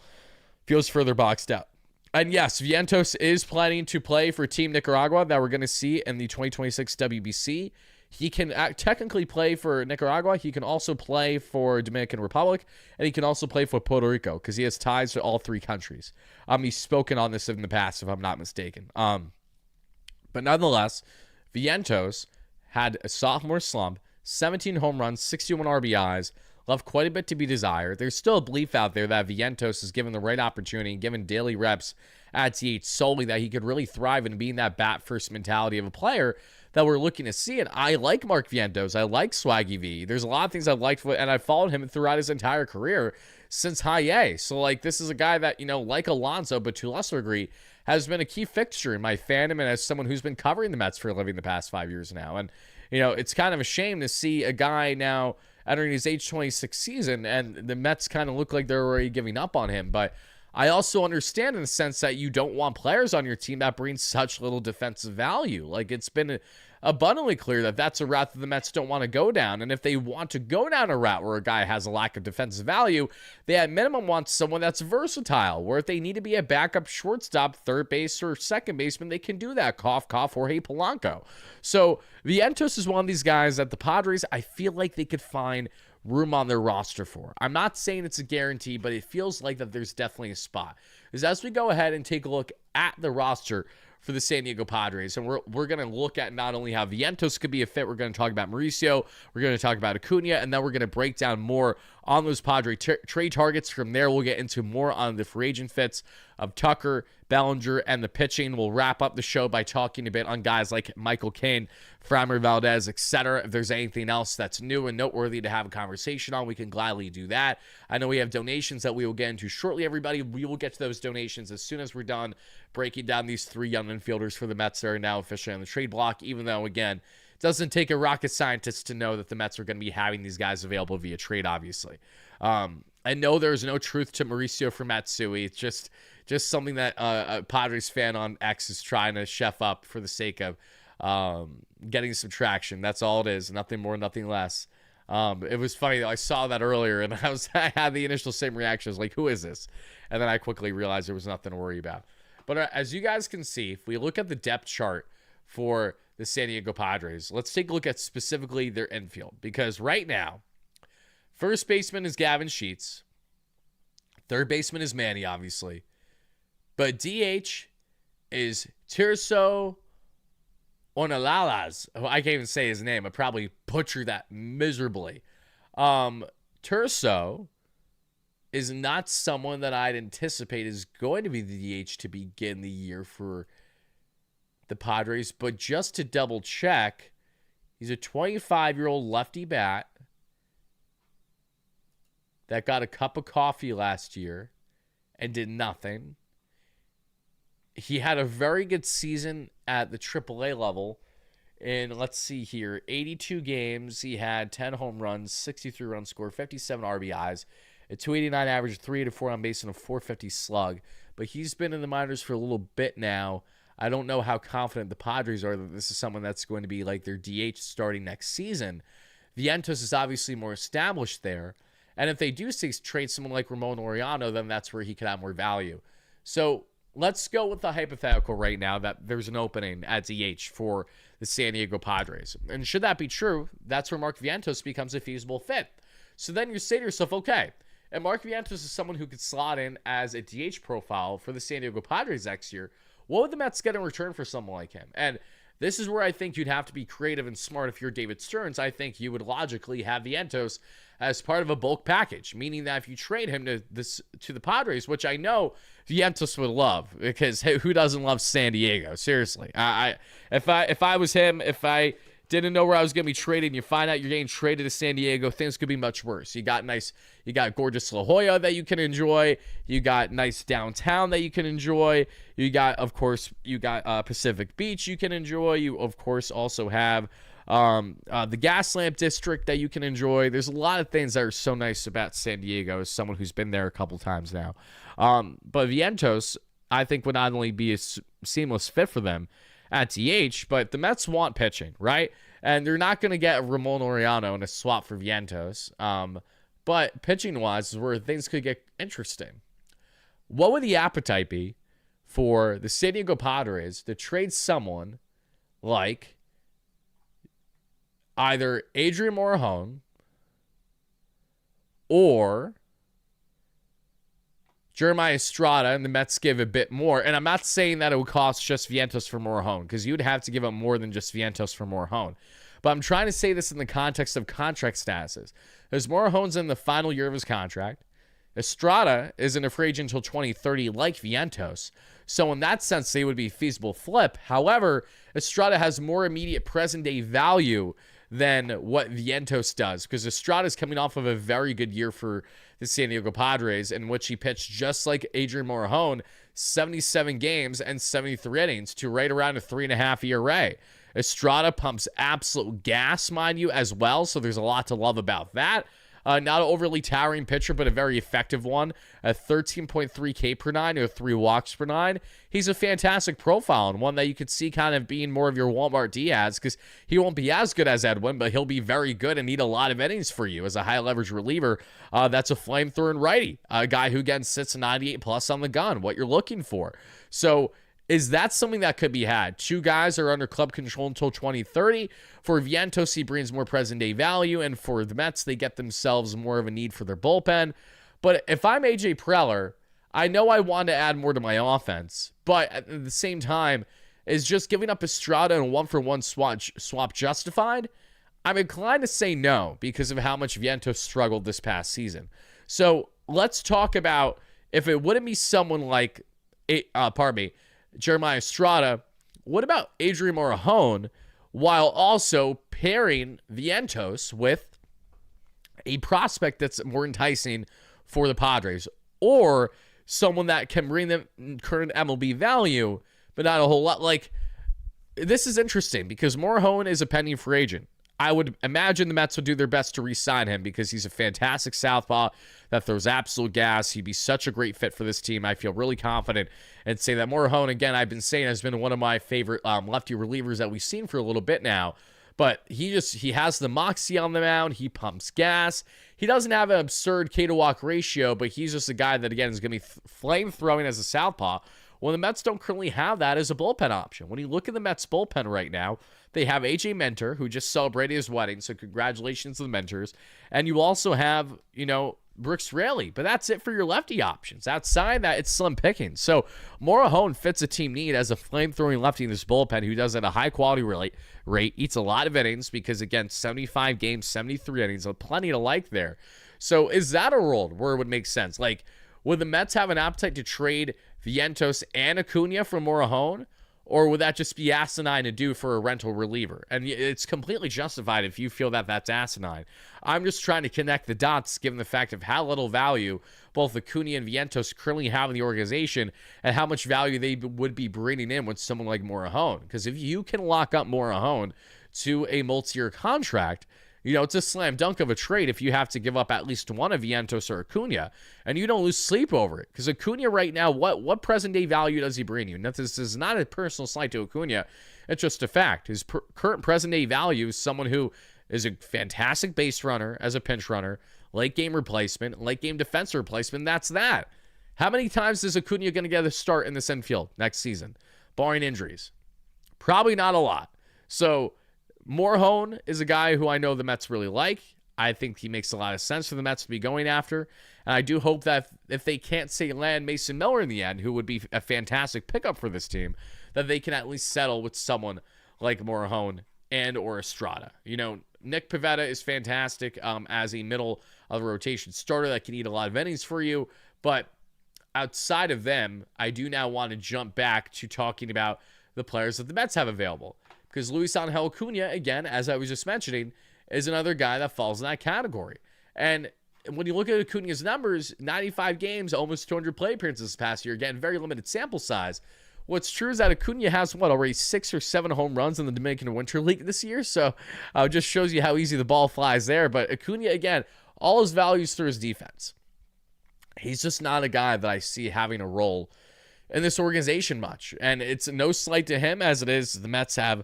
feels further boxed out. And yes, Vientos is planning to play for Team Nicaragua that we're going to see in the 2026 WBC. He can technically play for Nicaragua. He can also play for Dominican Republic, and he can also play for Puerto Rico because he has ties to all three countries. He's spoken on this in the past, if I'm not mistaken. But nonetheless, Vientos had a sophomore slump, 17 home runs, 61 RBIs, left quite a bit to be desired. There's still a belief out there that Vientos is given the right opportunity and given daily reps at DH solely that he could really thrive in being that bat-first mentality of a player that we're looking to see. And I like Mark Vientos. I like Swaggy V. There's a lot of things I've liked, and I've followed him throughout his entire career since high A. So, this is a guy that, like Alonso, but to a lesser degree, has been a key fixture in my fandom and as someone who's been covering the Mets for a living the past 5 years now. And it's kind of a shame to see a guy now entering his age 26 season and the Mets kind of look like they're already giving up on him. But I also understand in the sense that you don't want players on your team that bring such little defensive value. It's been abundantly clear that that's a route that the Mets don't want to go down. And if they want to go down a route where a guy has a lack of defensive value, they at minimum want someone that's versatile, where if they need to be a backup shortstop, third base, or second baseman, they can do that. Cough, cough, Jorge Polanco. So Vientos is one of these guys that the Padres, I feel like they could find room on their roster for. I'm not saying it's a guarantee, but it feels like that there's definitely a spot. Because as we go ahead and take a look at the roster for the San Diego Padres, and we're going to look at not only how Vientos could be a fit, we're going to talk about Mauricio, we're going to talk about Acuna, and then we're going to break down more on those Padre trade targets. From there, we'll get into more on the free agent fits of Tucker, Bellinger, and the pitching. We'll wrap up the show by talking a bit on guys like Michael Cain, Framber Valdez, etc. If there's anything else that's new and noteworthy to have a conversation on, we can gladly do that. I know we have donations that we will get into shortly, everybody. We will get to those donations as soon as we're done breaking down these three young infielders for the Mets that are now officially on the trade block, even though, again, it doesn't take a rocket scientist to know that the Mets are going to be having these guys available via trade, obviously. I know there's no truth to Mauricio for Matsui. It's just something that a Padres fan on X is trying to chef up for the sake of getting some traction. That's all it is. Nothing more, nothing less. It was funny, though. I saw that earlier, and I had the initial same reaction. I was like, who is this? And then I quickly realized there was nothing to worry about. But as you guys can see, if we look at the depth chart for the San Diego Padres, let's take a look at specifically their infield. Because right now, first baseman is Gavin Sheets. Third baseman is Manny, obviously. But DH is Tirso Onalalas. Oh, I can't even say his name. I probably butchered that miserably. Tirso is not someone that I'd anticipate is going to be the DH to begin the year for the Padres. But just to double check, he's a 25-year-old lefty bat that got a cup of coffee last year and did nothing. He had a very good season at the AAA level. And let's see here, 82 games. He had 10 home runs, 63 runs scored, 57 RBIs, a 289 average, 384 on base, and a 450 slug. But he's been in the minors for a little bit now. I don't know how confident the Padres are that this is someone that's going to be like their DH starting next season. Vientos is obviously more established there. And if they do trade someone like Ramon Laureano, then that's where he could have more value. So let's go with the hypothetical right now that there's an opening at DH for the San Diego Padres. And should that be true, that's where Mark Vientos becomes a feasible fit. So then you say to yourself, okay, and Mark Vientos is someone who could slot in as a DH profile for the San Diego Padres next year. What would the Mets get in return for someone like him? And this is where I think you'd have to be creative and smart. If you're David Stearns, I think you would logically have Vientos as part of a bulk package, meaning that if you trade him to the Padres, which I know Vientos would love, because hey, who doesn't love San Diego? Seriously, if I was him, if I didn't know where I was going to be traded, and you find out you're getting traded to San Diego, things could be much worse. You got gorgeous La Jolla that you can enjoy. You got nice downtown that you can enjoy. You got, of course, Pacific Beach you can enjoy. You, of course, also have the Gaslamp District that you can enjoy. There's a lot of things that are so nice about San Diego as someone who's been there a couple times now. But Vientos, I think, would not only be a seamless fit for them at DH, but the Mets want pitching, right? And they're not going to get Ramon Laureano in a swap for Vientos. But pitching-wise is where things could get interesting. What would the appetite be for the San Diego Padres to trade someone like either Adrian Morejon or Jeremiah Estrada, and the Mets give a bit more? And I'm not saying that it would cost just Vientos for Morejon, because you'd have to give up more than just Vientos for Morejon. But I'm trying to say this in the context of contract statuses. Because Morejon's in the final year of his contract. Estrada isn't a free agent until 2030 like Vientos. So in that sense, they would be a feasible flip. However, Estrada has more immediate present-day value than what Vientos does, because Estrada's coming off of a very good year for the San Diego Padres, in which he pitched just like Adrian Morejon, 77 games and 73 innings to right around a 3.5 ERA. Estrada pumps absolute gas, mind you, as well, so there's a lot to love about that. Not an overly towering pitcher, but a very effective one. A 13.3 K per nine or 3 walks per nine. He's a fantastic profile, and one that you could see kind of being more of your Walmart Diaz, because he won't be as good as Edwin, but he'll be very good and need a lot of innings for you as a high leverage reliever. That's a flamethrowing righty, a guy who again sits 98 plus on the gun, what you're looking for. So is that something that could be had? Two guys are under club control until 2030. For Vientos, he brings more present-day value, and for the Mets, they get themselves more of a need for their bullpen. But if I'm AJ Preller, I know I want to add more to my offense, but at the same time, is just giving up Estrada and one-for-one swap justified? I'm inclined to say no, because of how much Vientos struggled this past season. So let's talk about if it wouldn't be someone like, Jeremiah Estrada, what about Adrian Morejon, while also pairing Vientos with a prospect that's more enticing for the Padres, or someone that can bring them current MLB value, but not a whole lot? Like, this is interesting because Morejon is a pending free agent. I would imagine the Mets would do their best to re-sign him because he's a fantastic southpaw that throws absolute gas. He'd be such a great fit for this team. I feel really confident and say that Morejon, again, I've been saying, has been one of my favorite lefty relievers that we've seen for a little bit now. But he has the moxie on the mound. He pumps gas. He doesn't have an absurd K-to-walk ratio, but he's just a guy that, again, is going to be flame-throwing as a southpaw. Well, the Mets don't currently have that as a bullpen option. When you look at the Mets bullpen right now, they have A.J. Minter, who just celebrated his wedding, so congratulations to the Mentors. And you also have, Brooks Raley, but that's it for your lefty options. Outside that, it's slim pickings. So Morejon fits a team need as a flame-throwing lefty in this bullpen who does it at a high-quality rate, eats a lot of innings because, again, 75 games, 73 innings, so plenty to like there. So is that a role where it would make sense? Like, would the Mets have an appetite to trade Vientos and Acuna for Morejon? Or would that just be asinine to do for a rental reliever? And it's completely justified if you feel that that's asinine. I'm just trying to connect the dots given the fact of how little value both Acuna and Vientos currently have in the organization and how much value they would be bringing in with someone like Morejon. Because if you can lock up Morejon to a multi-year contract, It's a slam dunk of a trade if you have to give up at least one of Vientos or Acuna, and you don't lose sleep over it. Because Acuna right now, what present-day value does he bring you? Now, this is not a personal slight to Acuna. It's just a fact. His current present-day value is someone who is a fantastic base runner as a pinch runner, late-game replacement, late-game defense replacement. That's that. How many times is Acuna going to get a start in this infield next season, barring injuries? Probably not a lot. So Morejon is a guy who I know the Mets really like. I think he makes a lot of sense for the Mets to be going after. And I do hope that if they can't say land Mason Miller in the end, who would be a fantastic pickup for this team, that they can at least settle with someone like Morejon and or Estrada. Nick Pivetta is fantastic as a middle of the rotation starter that can eat a lot of innings for you. But outside of them, I do now want to jump back to talking about the players that the Mets have available. Because Luis Angel Acuna, again, as I was just mentioning, is another guy that falls in that category. And when you look at Acuna's numbers, 95 games, almost 200 play appearances this past year. Again, very limited sample size. What's true is that Acuna has, already 6 or 7 home runs in the Dominican Winter League this year. So it just shows you how easy the ball flies there. But Acuna, again, all his values through his defense. He's just not a guy that I see having a role in this organization much. And it's no slight to him as it is the Mets have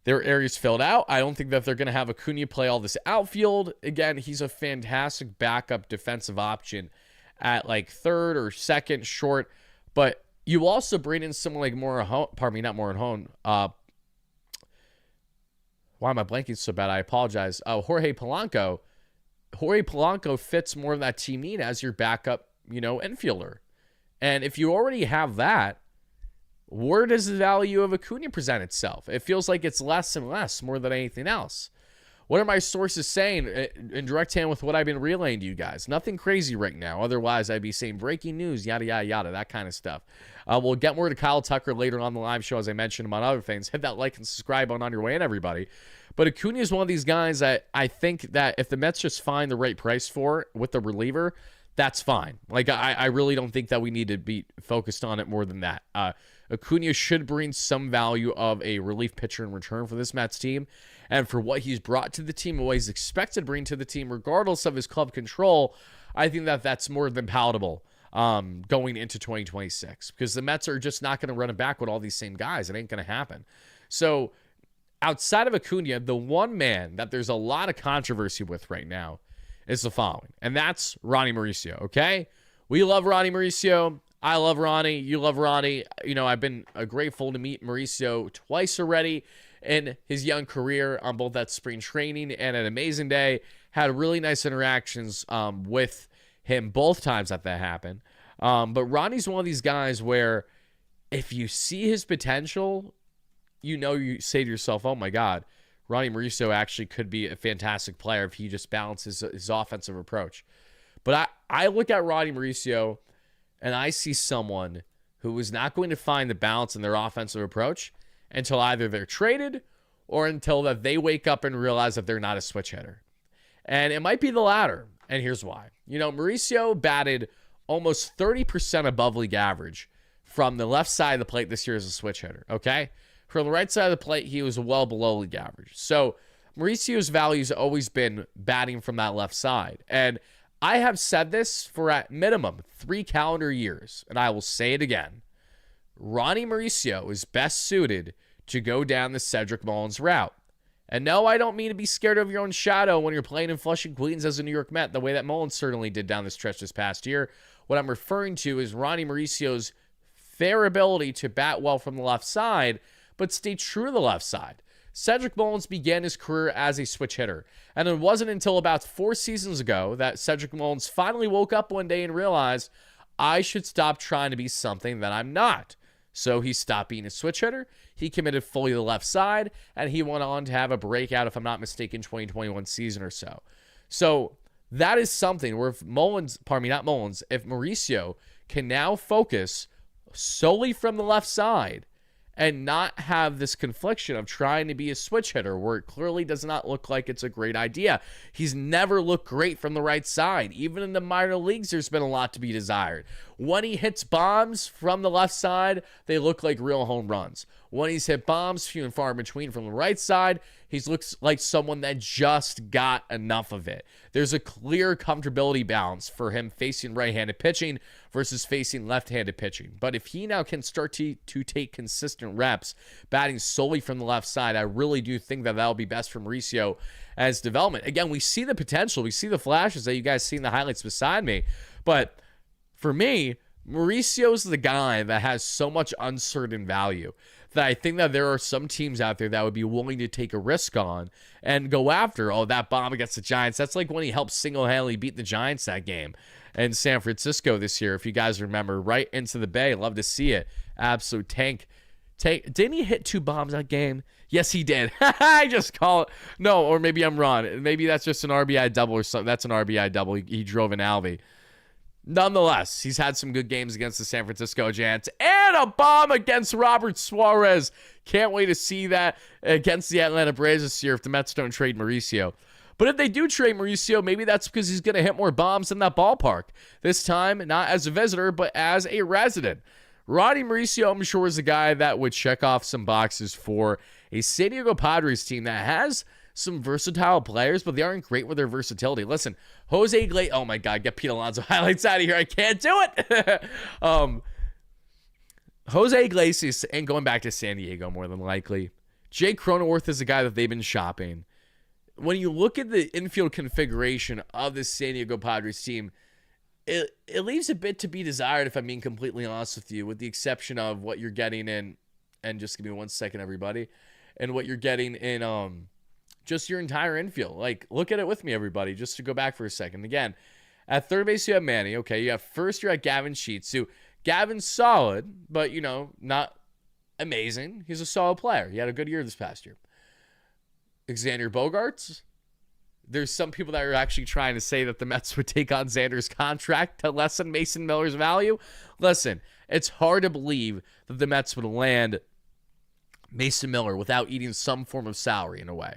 their areas filled out. I don't think that they're going to have Acuna play all this outfield. Again, he's a fantastic backup defensive option at like third or second short. But you also bring in someone like Morejon. Why am I blanking so bad? I apologize. Jorge Polanco. Jorge Polanco fits more of that team need as your backup, infielder. And if you already have that, where does the value of Acuna present itself? It feels like it's less and less more than anything else. What are my sources saying in direct hand with what I've been relaying to you guys? Nothing crazy right now. Otherwise, I'd be saying breaking news, yada, yada, yada, that kind of stuff. We'll get more to Kyle Tucker later on the live show, as I mentioned, among other things. Hit that like and subscribe on your way in, everybody. But Acuna is one of these guys that I think that if the Mets just find the right price for with the reliever, that's fine. Like, I really don't think that we need to be focused on it more than that. Acuna should bring some value of a relief pitcher in return for this Mets team. And for what he's brought to the team and what he's expected to bring to the team, regardless of his club control, I think that that's more than palatable going into 2026. Because the Mets are just not going to run it back with all these same guys. It ain't going to happen. So outside of Acuna, the one man that there's a lot of controversy with right now is the following. And that's Ronnie Mauricio, okay? We love Ronnie Mauricio. I love Ronnie. You love Ronnie. I've been grateful to meet Mauricio twice already in his young career on both that spring training and an amazing day. Had really nice interactions with him both times that happened. But Ronnie's one of these guys where if you see his potential, you say to yourself, oh my God, Ronnie Mauricio actually could be a fantastic player if he just balances his offensive approach. But I look at Ronnie Mauricio and I see someone who is not going to find the balance in their offensive approach until either they're traded or until that they wake up and realize that they're not a switch hitter. And it might be the latter. And here's why. Mauricio batted almost 30% above league average from the left side of the plate this year as a switch hitter, okay? From the right side of the plate, he was well below league average. So Mauricio's value has always been batting from that left side. And I have said this for at minimum 3 calendar years, and I will say it again. Ronnie Mauricio is best suited to go down the Cedric Mullins route. And no, I don't mean to be scared of your own shadow when you're playing in Flushing, Queens as a New York Met, the way that Mullins certainly did down the stretch this past year. What I'm referring to is Ronnie Mauricio's fair ability to bat well from the left side, but stay true to the left side. Cedric Mullins began his career as a switch hitter, and it wasn't until about 4 seasons ago that Cedric Mullins finally woke up one day and realized, I should stop trying to be something that I'm not. So he stopped being a switch hitter, he committed fully to the left side, and he went on to have a breakout, if I'm not mistaken, 2021 season or so. So that is something where if if Mauricio can now focus solely from the left side and not have this confliction of trying to be a switch hitter where it clearly does not look like it's a great idea. He's never looked great from the right side. Even in the minor leagues, there's been a lot to be desired. When he hits bombs from the left side, they look like real home runs. when he's hit bombs, few and far in between from the right side, he looks like someone that just got enough of it. There's a clear comfortability balance for him facing right-handed pitching versus facing left-handed pitching. But if he now can start to take consistent reps, batting solely from the left side, I really do think that that'll be best for Mauricio as development. Again, we see the potential. We see the flashes that you guys see in the highlights beside me. But for me, Mauricio's the guy that has so much uncertain value that I think that there are some teams out there that would be willing to take a risk on and go after, oh, that bomb against the Giants. That's like when he helped single-handedly beat the Giants that game in San Francisco this year, if you guys remember, right into the Bay. Love to see it. Absolute tank. Didn't he hit 2 bombs that game? Yes, he did. I just call it. No, or maybe I'm wrong. Maybe that's just an RBI double or something. That's an RBI double. He drove an Alvy. Nonetheless, he's had some good games against the San Francisco Giants and a bomb against Robert Suarez. Can't wait to see that against the Atlanta Braves this year if the Mets don't trade Mauricio. But if they do trade Mauricio, maybe that's because he's going to hit more bombs in that ballpark. This time, not as a visitor, but as a resident. Ronnie Mauricio, I'm sure, is a guy that would check off some boxes for a San Diego Padres team that has some versatile players, but they aren't great with their versatility. Listen, Jose Iglesias, oh my God, get Pete Alonso highlights out of here. I can't do it. Jose Iglesias ain't going back to San Diego more than likely. Jake Cronenworth is a guy that they've been shopping. When you look at the infield configuration of the San Diego Padres team, it leaves a bit to be desired, if I'm being completely honest with you, with the exception of what you're getting in, and just give me 1 second, everybody, and what you're getting in just your entire infield. Like, look at it with me, everybody, just to go back for a second. Again, at third base, you have Manny. Okay, you have first, you're at Gavin Sheets. So Gavin's solid, but, not amazing. He's a solid player. He had a good year this past year. Xander Bogaerts. There's some people that are actually trying to say that the Mets would take on Xander's contract to lessen Mason Miller's value. Listen, it's hard to believe that the Mets would land Mason Miller without eating some form of salary in a way.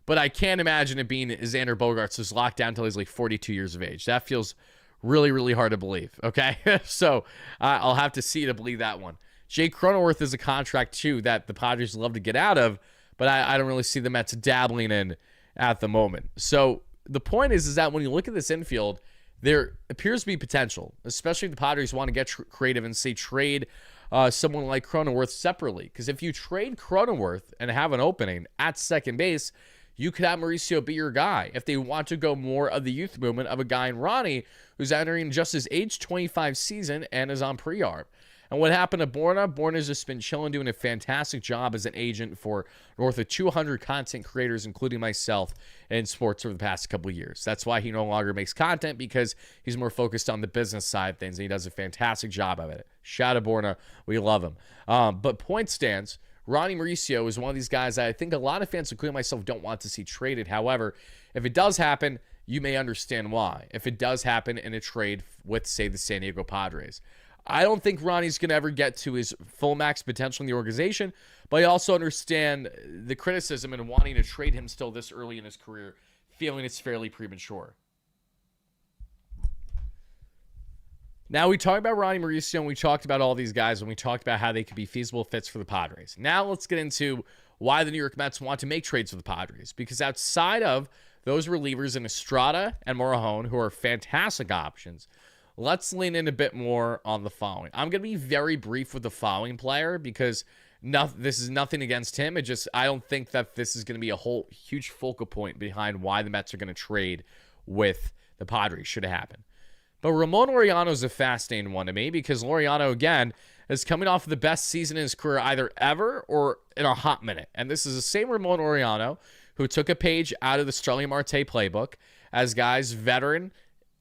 But I can't imagine it being Xander Bogaerts is locked down until he's like 42 years of age. That feels really, really hard to believe, okay? So I'll have to see to believe that one. Jake Cronenworth is a contract, too, that the Padres love to get out of, but I don't really see the Mets dabbling in at the moment. So the point is that when you look at this infield, there appears to be potential, especially if the Padres want to get creative and, say, trade someone like Cronenworth separately. Because if you trade Cronenworth and have an opening at second base, you could have Mauricio be your guy if they want to go more of the youth movement of a guy in Ronnie who's entering just his age 25 season and is on pre-arb. And what happened to Borna? Borna's just been chilling, doing a fantastic job as an agent for north of 200 content creators, including myself, in sports over the past couple of years. That's why he no longer makes content, because he's more focused on the business side of things, and he does a fantastic job of it. Shout out Borna. We love him. But point stands, Ronnie Mauricio is one of these guys that I think a lot of fans, including myself, don't want to see traded. However, if it does happen, you may understand why. If it does happen in a trade with, say, the San Diego Padres. I don't think Ronnie's going to ever get to his full max potential in the organization, but I also understand the criticism and wanting to trade him still this early in his career, feeling it's fairly premature. Now, we talked about Ronnie Mauricio, and we talked about all these guys, and we talked about how they could be feasible fits for the Padres. Now, let's get into why the New York Mets want to make trades with the Padres, because outside of those relievers in Estrada and Morejon, who are fantastic options, let's lean in a bit more on the following. I'm going to be very brief with the following player because this is nothing against him. I don't think that this is going to be a whole huge focal point behind why the Mets are going to trade with the Padres should it happen. But Ramon Laureano is a fascinating one to me because Laureano, again, is coming off of the best season in his career either ever or in a hot minute. And this is the same Ramon Laureano who took a page out of the Starling Marte playbook as guys, veteran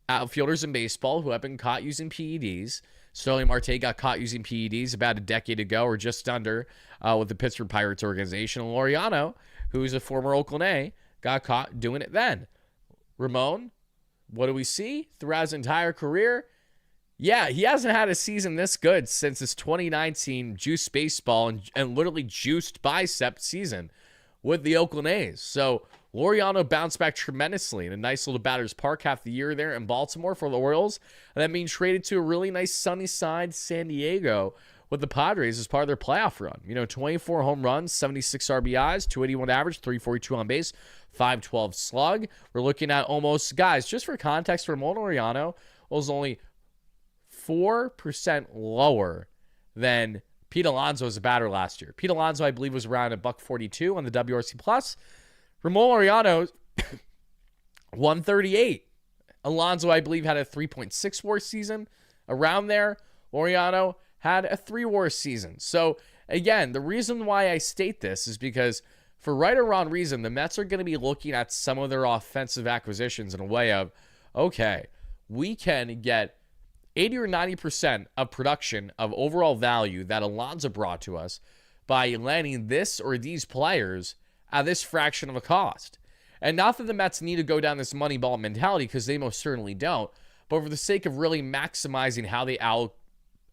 outfielders in baseball who have been caught using PEDs. Starling Marte got caught using PEDs about a decade ago or just under with the Pittsburgh Pirates organization. And Laureano, who's a former Oakland A, got caught doing it then. Ramon, what do we see throughout his entire career? Yeah, he hasn't had a season this good since his 2019 juiced baseball and literally juiced bicep season with the Oakland A's. So Laureano bounced back tremendously in a nice little batter's park half the year there in Baltimore for the Orioles. And that means traded to a really nice sunny side San Diego, with the Padres as part of their playoff run. 24 home runs, 76 RBIs, 281 average, 342 on base, 512 slug. We're looking at almost, guys, just for context, Ramon Laureano was only 4% lower than Pete Alonso as a batter last year. Pete Alonso, I believe, was around a $142 on the WRC+. Ramon Laureano, 138. Alonso, I believe, had a 3.6 WAR season around there. Laureano had a 3 WAR season. So, again, the reason why I state this is because for right or wrong reason, the Mets are going to be looking at some of their offensive acquisitions in a way of, okay, we can get 80 or 90% of production of overall value that Alonso brought to us by landing this or these players at this fraction of a cost. And not that the Mets need to go down this money ball mentality, because they most certainly don't, but for the sake of really maximizing how they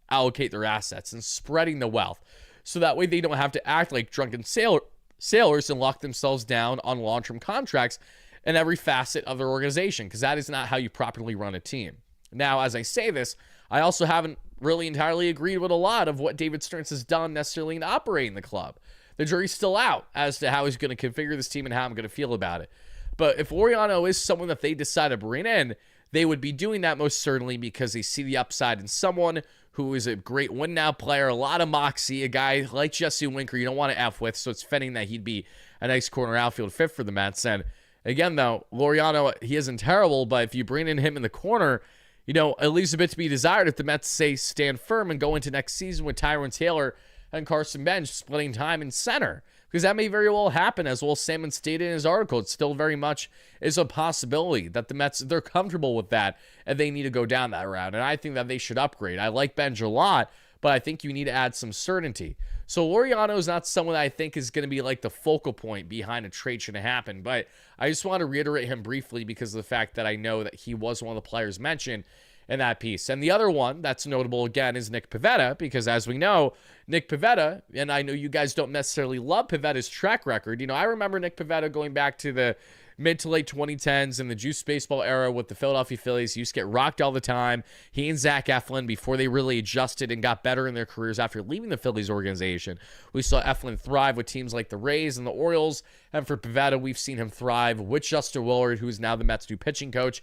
allocate their assets and spreading the wealth, so that way they don't have to act like drunken sailors and lock themselves down on long-term contracts in every facet of their organization, because that is not how you properly run a team. Now, as I say this, I also haven't really entirely agreed with a lot of what David Stearns has done necessarily in operating the club. The jury's still out as to how he's going to configure this team and how I'm going to feel about it. But if Laureano is someone that they decide to bring in, they would be doing that most certainly because they see the upside in someone who is a great win-now player, a lot of moxie, a guy like Jesse Winker you don't want to F with, so it's fitting that he'd be a nice corner outfield fit for the Mets. And again, though, Laureano, he isn't terrible, but if you bring in him in the corner, it leaves a bit to be desired if the Mets say stand firm and go into next season with Tyrone Taylor and Carson Bench splitting time in center. Because that may very well happen, as well as Sammon stated in his article. It still very much is a possibility that the Mets, they're comfortable with that, and they need to go down that route. And I think that they should upgrade. I like Bench a lot, but I think you need to add some certainty. So Laureano is not someone that I think is going to be like the focal point behind a trade should happen. But I just want to reiterate him briefly because of the fact that I know that he was one of the players mentioned in that piece. And the other one that's notable, again, is Nick Pivetta, because as we know, Nick Pivetta, and I know you guys don't necessarily love Pivetta's track record. I remember Nick Pivetta going back to the mid to late 2010s in the juice baseball era with the Philadelphia Phillies. He used to get rocked all the time. He and Zach Eflin, before they really adjusted and got better in their careers after leaving the Phillies organization. We saw Eflin thrive with teams like the Rays and the Orioles. And for Pivetta, we've seen him thrive with Justin Willard, who is now the Mets' new pitching coach,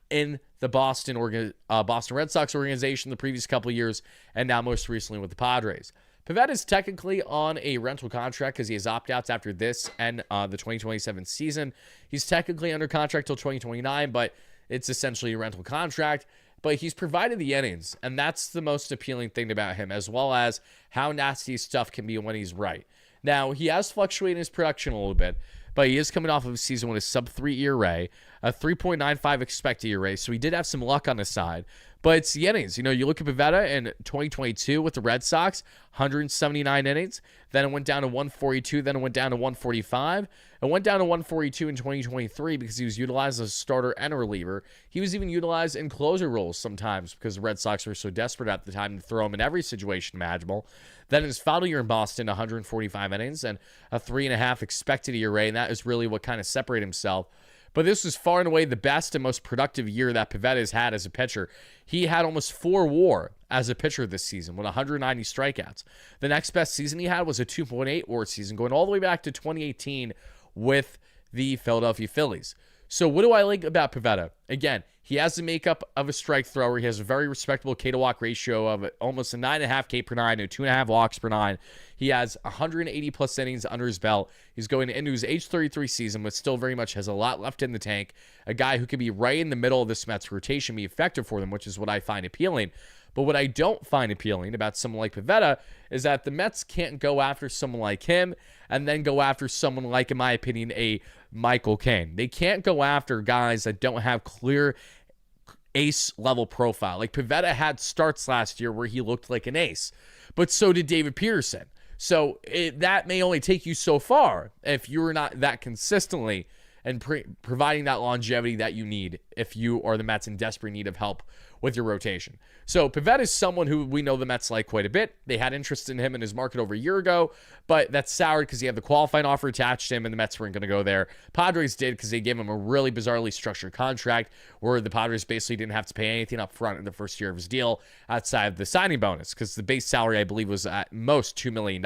in the Boston Red Sox organization the previous couple of years, and now most recently with the Padres. Pivetta is technically on a rental contract because he has opt-outs after this and the 2027 season. He's technically under contract till 2029, but it's essentially a rental contract. But he's provided the innings, and that's the most appealing thing about him, as well as how nasty stuff can be when he's right. Now, he has fluctuated his production a little bit, but he is coming off of a season with a sub-3 ERA, a 3.95 expected ERA, so he did have some luck on his side. But it's the innings. You look at Pivetta in 2022 with the Red Sox, 179 innings. Then it went down to 142. Then it went down to 145. It went down to 142 in 2023 because he was utilized as a starter and a reliever. He was even utilized in closer roles sometimes because the Red Sox were so desperate at the time to throw him in every situation imaginable. Then his final year in Boston, 145 innings and a 3.5 expected ERA, and that is really what kind of separated himself. But this was far and away the best and most productive year that Pivetta has had as a pitcher. He had almost 4 WAR as a pitcher this season with 190 strikeouts. The next best season he had was a 2.8 WAR season, going all the way back to 2018 with the Philadelphia Phillies. So what do I like about Pivetta? Again, he has the makeup of a strike thrower. He has a very respectable K to walk ratio of almost a 9.5 K per 9 and 2.5 walks per 9. He has 180 plus innings under his belt. He's going into his age 33 season, but still very much has a lot left in the tank. A guy who could be right in the middle of this Mets rotation, be effective for them, which is what I find appealing. But what I don't find appealing about someone like Pivetta is that the Mets can't go after someone like him and then go after someone like, in my opinion, a Michael Cain. They can't go after guys that don't have clear ace-level profile. Like Pivetta had starts last year where he looked like an ace, but so did David Peterson. So that may only take you so far if you're not that consistently and providing that longevity that you need if you are the Mets in desperate need of help with your rotation. So Pivetta is someone who we know the Mets like quite a bit. They had interest in him in his market over a year ago, but that's soured because he had the qualifying offer attached to him, and the Mets weren't going to go there. Padres did because they gave him a really bizarrely structured contract where the Padres basically didn't have to pay anything up front in the first year of his deal outside of the signing bonus, because the base salary, I believe, was at most $2 million,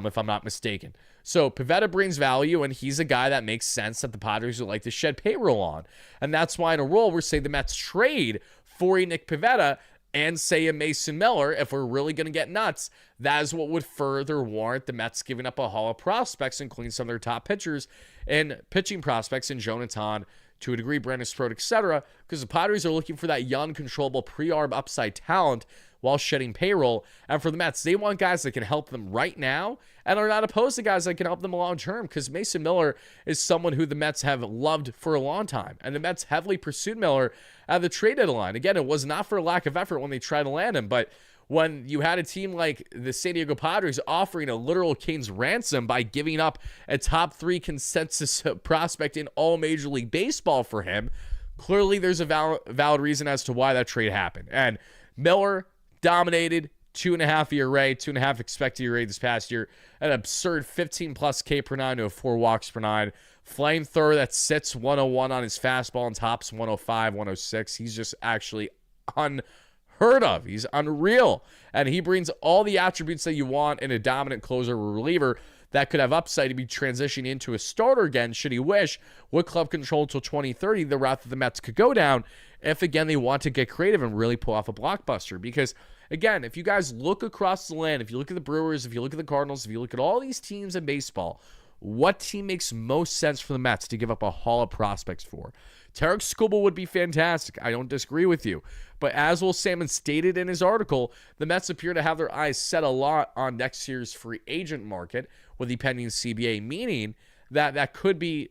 if I'm not mistaken. So Pivetta brings value, and he's a guy that makes sense that the Padres would like to shed payroll on. And that's why in a role where, say, the Mets trade for a Nick Pivetta and, say, a Mason Miller, if we're really going to get nuts, that is what would further warrant the Mets giving up a haul of prospects, including some of their top pitchers and pitching prospects in Jonathan, to a degree, Brandon Strode, etc., because the Padres are looking for that young, controllable pre-arb upside talent while shedding payroll. And for the Mets, they want guys that can help them right now and are not opposed to guys that can help them long term, because Mason Miller is someone who the Mets have loved for a long time. And the Mets heavily pursued Miller at the trade deadline. Again, it was not for a lack of effort when they tried to land him, but when you had a team like the San Diego Padres offering a literal king's ransom by giving up a top 3 consensus prospect in all Major League Baseball for him, clearly there's a valid reason as to why that trade happened. And Miller dominated, 2.5 ERA, 2.5 expected ERA this past year, an absurd 15+ K per nine to a 4 walks per nine. Flamethrower that sits 101 on his fastball and tops 105, 106. He's just actually unheard of. He's unreal. And he brings all the attributes that you want in a dominant closer or reliever that could have upside to be transitioning into a starter again, should he wish, with club control until 2030, the route that the Mets could go down if, again, they want to get creative and really pull off a blockbuster. Because, again, if you guys look across the land, if you look at the Brewers, if you look at the Cardinals, if you look at all these teams in baseball, what team makes most sense for the Mets to give up a haul of prospects for? Tarek Skubal would be fantastic. I don't disagree with you. But as Will Sammon stated in his article, the Mets appear to have their eyes set a lot on next year's free agent market with the pending CBA, meaning that that could be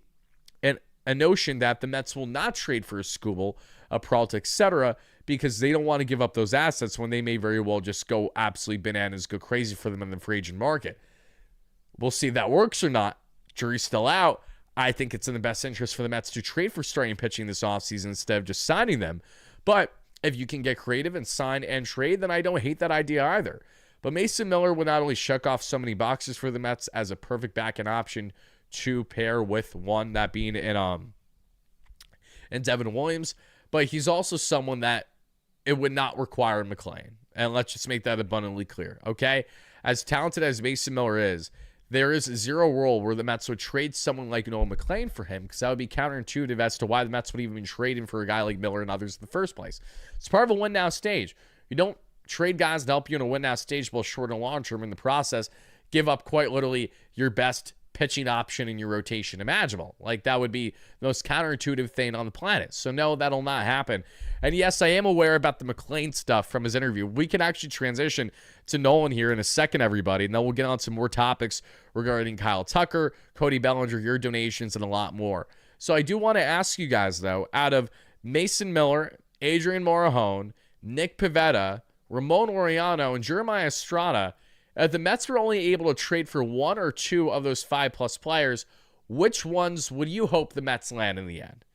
a notion that the Mets will not trade for a Skubal, a Peralta, etc., because they don't want to give up those assets when they may very well just go absolutely bananas, go crazy for them in the free agent market. We'll see if that works or not. Jury's still out. I think it's in the best interest for the Mets to trade for starting pitching this offseason instead of just signing them. But if you can get creative and sign and trade, then I don't hate that idea either. But Mason Miller would not only check off so many boxes for the Mets as a perfect back-end option to pair with one, that being in Devin Williams, but he's also someone that it would not require McLean. And let's just make that abundantly clear, okay? As talented as Mason Miller is, there is zero role where the Mets would trade someone like Noah McLean for him, because that would be counterintuitive as to why the Mets would even be trading for a guy like Miller and others in the first place. It's part of a win-now stage. You don't trade guys to help you in a win-now stage, both short and long-term. In the process, give up quite literally your best pitching option in your rotation imaginable. Like, that would be the most counterintuitive thing on the planet. So no, that'll not happen. And yes, I am aware about the McLean stuff from his interview. We can actually transition to Nolan here in a second, everybody, and then we'll get on some more topics regarding Kyle Tucker, Cody Bellinger, your donations, and a lot more. So I do want to ask you guys, though, out of Mason Miller, Adrian Morejon, Nick Pivetta, Ramon Laureano, and Jeremiah Estrada, if the Mets were only able to trade for one or two of those 5+ players, which ones would you hope the Mets land in the end?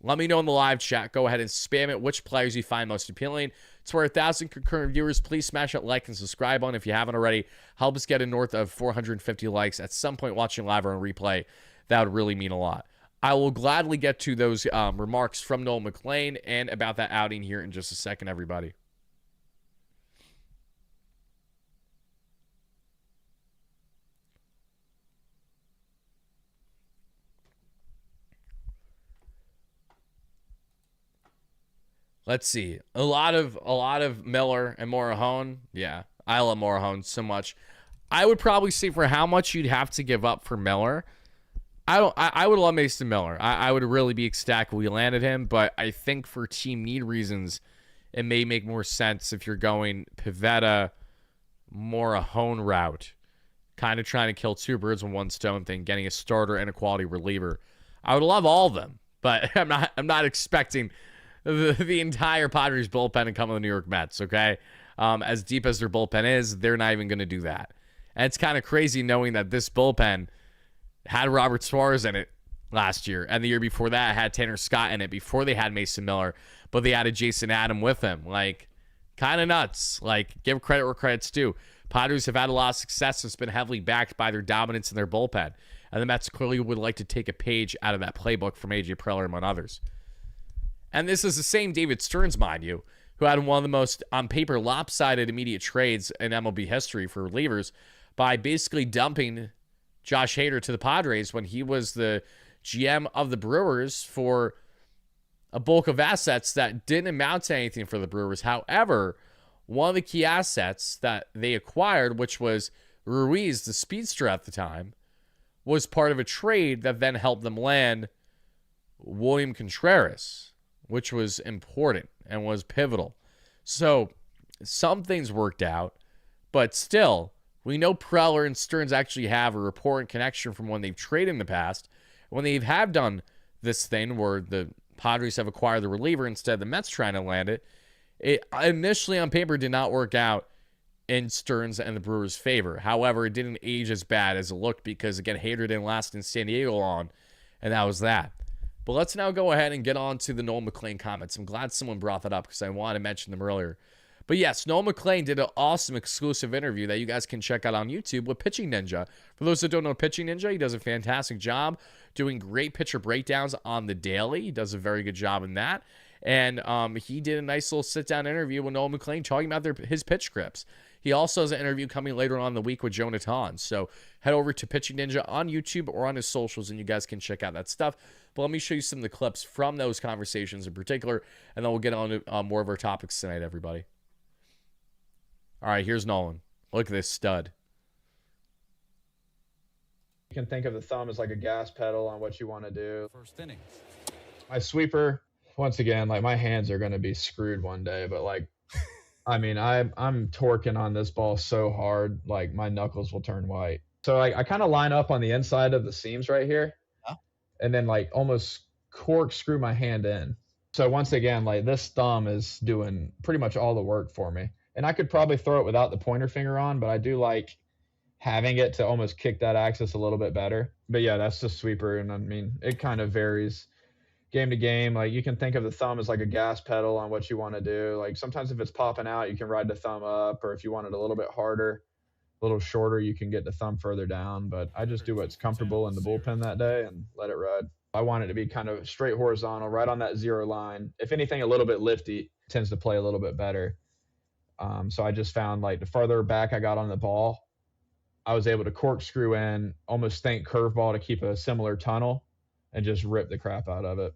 Let me know in the live chat. Go ahead and spam it, which players you find most appealing. To our 1,000 concurrent viewers, please smash that like and subscribe button if you haven't already. Help us get a north of 450 likes at some point watching live or on replay. That would really mean a lot. I will gladly get to those remarks from Noel McLean and about that outing here in just a second, everybody. Let's see. A lot of Miller and Morejon. Yeah, I love Morejon so much. I would probably say for how much you'd have to give up for Miller. I would love Mason Miller. I would really be ecstatic if we landed him, but I think for team need reasons, it may make more sense if you're going Pivetta, Morejon route, kind of trying to kill two birds with one stone thing, getting a starter and a quality reliever. I would love all of them, but I'm not expecting the entire Padres bullpen to come to the New York Mets, okay? As deep as their bullpen is, they're not even going to do that. And it's kind of crazy knowing that this bullpen had Robert Suarez in it last year. And the year before that, had Tanner Scott in it before they had Mason Miller, but they added Jason Adam with him. Like, kind of nuts. Like, give credit where credit's due. Padres have had a lot of success. It's been heavily backed by their dominance in their bullpen. And the Mets clearly would like to take a page out of that playbook from A.J. Preller, among others. And this is the same David Stearns, mind you, who had one of the most, on paper, lopsided immediate trades in MLB history for relievers by basically dumping Josh Hader to the Padres when he was the GM of the Brewers for a bulk of assets that didn't amount to anything for the Brewers. However, one of the key assets that they acquired, which was Ruiz, the speedster at the time, was part of a trade that then helped them land William Contreras, which was important and was pivotal. So some things worked out, but still, we know Preller and Stearns actually have a rapport and connection from when they've traded in the past. When they have done this thing where the Padres have acquired the reliever instead of the Mets trying to land it, it initially on paper did not work out in Stearns and the Brewers' favor. However, it didn't age as bad as it looked because, again, Hader didn't last in San Diego long, and that was that. But let's now go ahead and get on to the Noel McLean comments. I'm glad someone brought that up because I wanted to mention them earlier. But yes, Noel McLean did an awesome exclusive interview that you guys can check out on YouTube with Pitching Ninja. For those that don't know Pitching Ninja, he does a fantastic job doing great pitcher breakdowns on the daily. He does a very good job in that. And he did a nice little sit-down interview with Noel McLean talking about his pitch scripts. He also has an interview coming later on in the week with Jonathan. So head over to Pitching Ninja on YouTube or on his socials, and you guys can check out that stuff. But let me show you some of the clips from those conversations in particular, and then we'll get on to more of our topics tonight, everybody. All right, here's Nolan. Look at this stud. You can think of the thumb as like a gas pedal on what you want to do. First inning. My sweeper, once again, like my hands are going to be screwed one day, but like, I mean, I'm torquing on this ball so hard, like my knuckles will turn white. So I kind of line up on the inside of the seams right here, and then like almost corkscrew my hand in. So once again, like this thumb is doing pretty much all the work for me. And I could probably throw it without the pointer finger on, but I do like having it to almost kick that axis a little bit better. But yeah, that's the sweeper. And I mean, it kind of varies game to game. Like you can think of the thumb as like a gas pedal on what you want to do. Like sometimes if it's popping out, you can ride the thumb up, or if you want it a little bit harder, a little shorter, you can get the thumb further down. But I just do what's comfortable in the bullpen that day and let it ride. I want it to be kind of straight horizontal, right on that zero line. If anything, a little bit lifty tends to play a little bit better. So I just found like the farther back I got on the ball, I was able to corkscrew in, almost think curveball to keep a similar tunnel and just rip the crap out of it.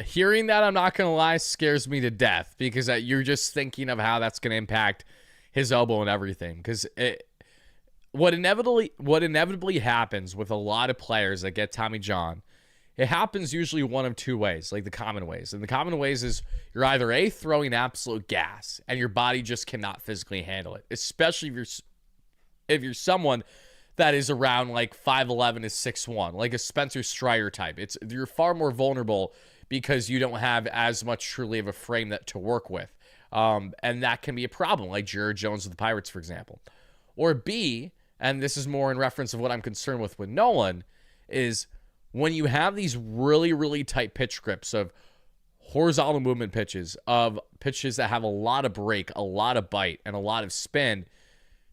Hearing that, I'm not going to lie, scares me to death because you're just thinking of how that's going to impact his elbow and everything. Because what inevitably happens with a lot of players that get Tommy John, it happens usually one of two ways, like the common ways. And the common ways is you're either A, throwing absolute gas and your body just cannot physically handle it, especially if you're someone that is around like 5'11" to 6'1", like a Spencer Strider type. You're far more vulnerable because you don't have as much truly of a frame to work with. And that can be a problem, like Jared Jones with the Pirates, for example. Or B, and this is more in reference of what I'm concerned with Nolan, is when you have these really, really tight pitch grips of horizontal movement pitches, of pitches that have a lot of break, a lot of bite, and a lot of spin,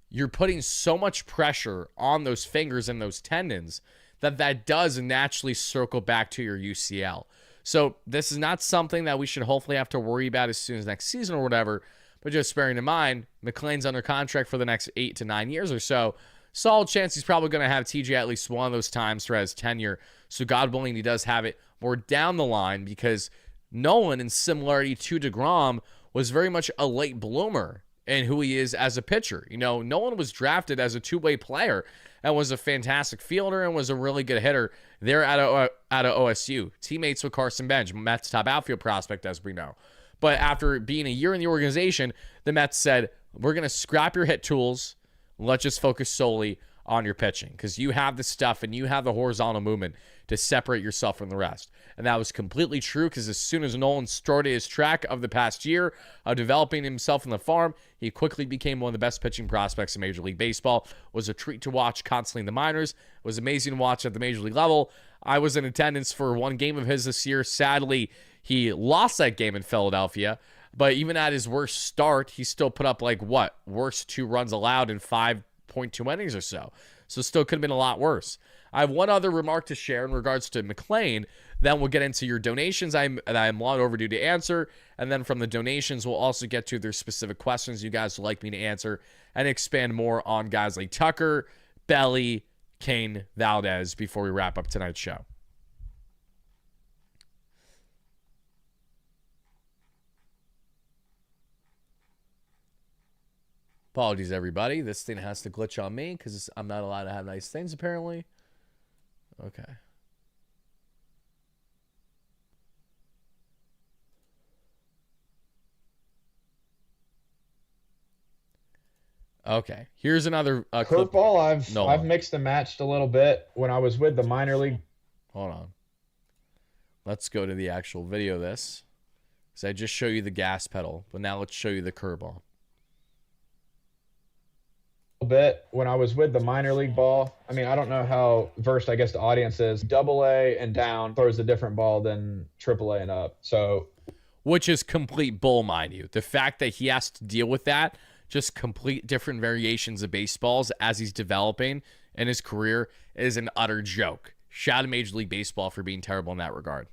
you're putting so much pressure on those fingers and those tendons that does naturally circle back to your UCL. So this is not something that we should hopefully have to worry about as soon as next season or whatever, but just bearing in mind, McLean's under contract for the next 8 to 9 years or so. Solid chance he's probably going to have TJ at least one of those times throughout his tenure. So God willing, he does have it more down the line because Nolan, in similarity to DeGrom, was very much a late bloomer in who he is as a pitcher. You know, Nolan was drafted as a two-way player and was a fantastic fielder and was a really good hitter there out of OSU. Teammates with Carson Bench, Mets' top outfield prospect, as we know. But after being a year in the organization, the Mets said, we're going to scrap your hit tools. Let's just focus solely on your pitching because you have the stuff and you have the horizontal movement to separate yourself from the rest. And that was completely true because as soon as Nolan started his track of the past year of developing himself in the farm, he quickly became one of the best pitching prospects in Major League Baseball. It was a treat to watch constantly in the minors. It was amazing to watch at the Major League level. I was in attendance for one game of his this year. Sadly, he lost that game in Philadelphia. But even at his worst start, he still put up worst 2 runs allowed in 5.2 innings or so. So still could have been a lot worse. I have one other remark to share in regards to McLean. Then we'll get into your donations I'm long overdue to answer. And then from the donations, we'll also get to their specific questions you guys would like me to answer and expand more on guys like Tucker, Belly, Kane, Valdez before we wrap up tonight's show. Apologies, everybody. This thing has to glitch on me because I'm not allowed to have nice things, apparently. Okay. Okay. Here's another curveball. I've mixed and matched a little bit when I was with the minor league. Hold on. Let's go to the actual video of this. Because I just show you the gas pedal, but now let's show you the curveball. Bit when I was with the minor league ball. I mean, I don't know how versed I guess the audience is. AA and down throws a different ball than AAA and up. So, which is complete bull, mind you. The fact that he has to deal with that, just complete different variations of baseballs as he's developing in his career, is an utter joke. Shout out to Major League Baseball for being terrible in that regard.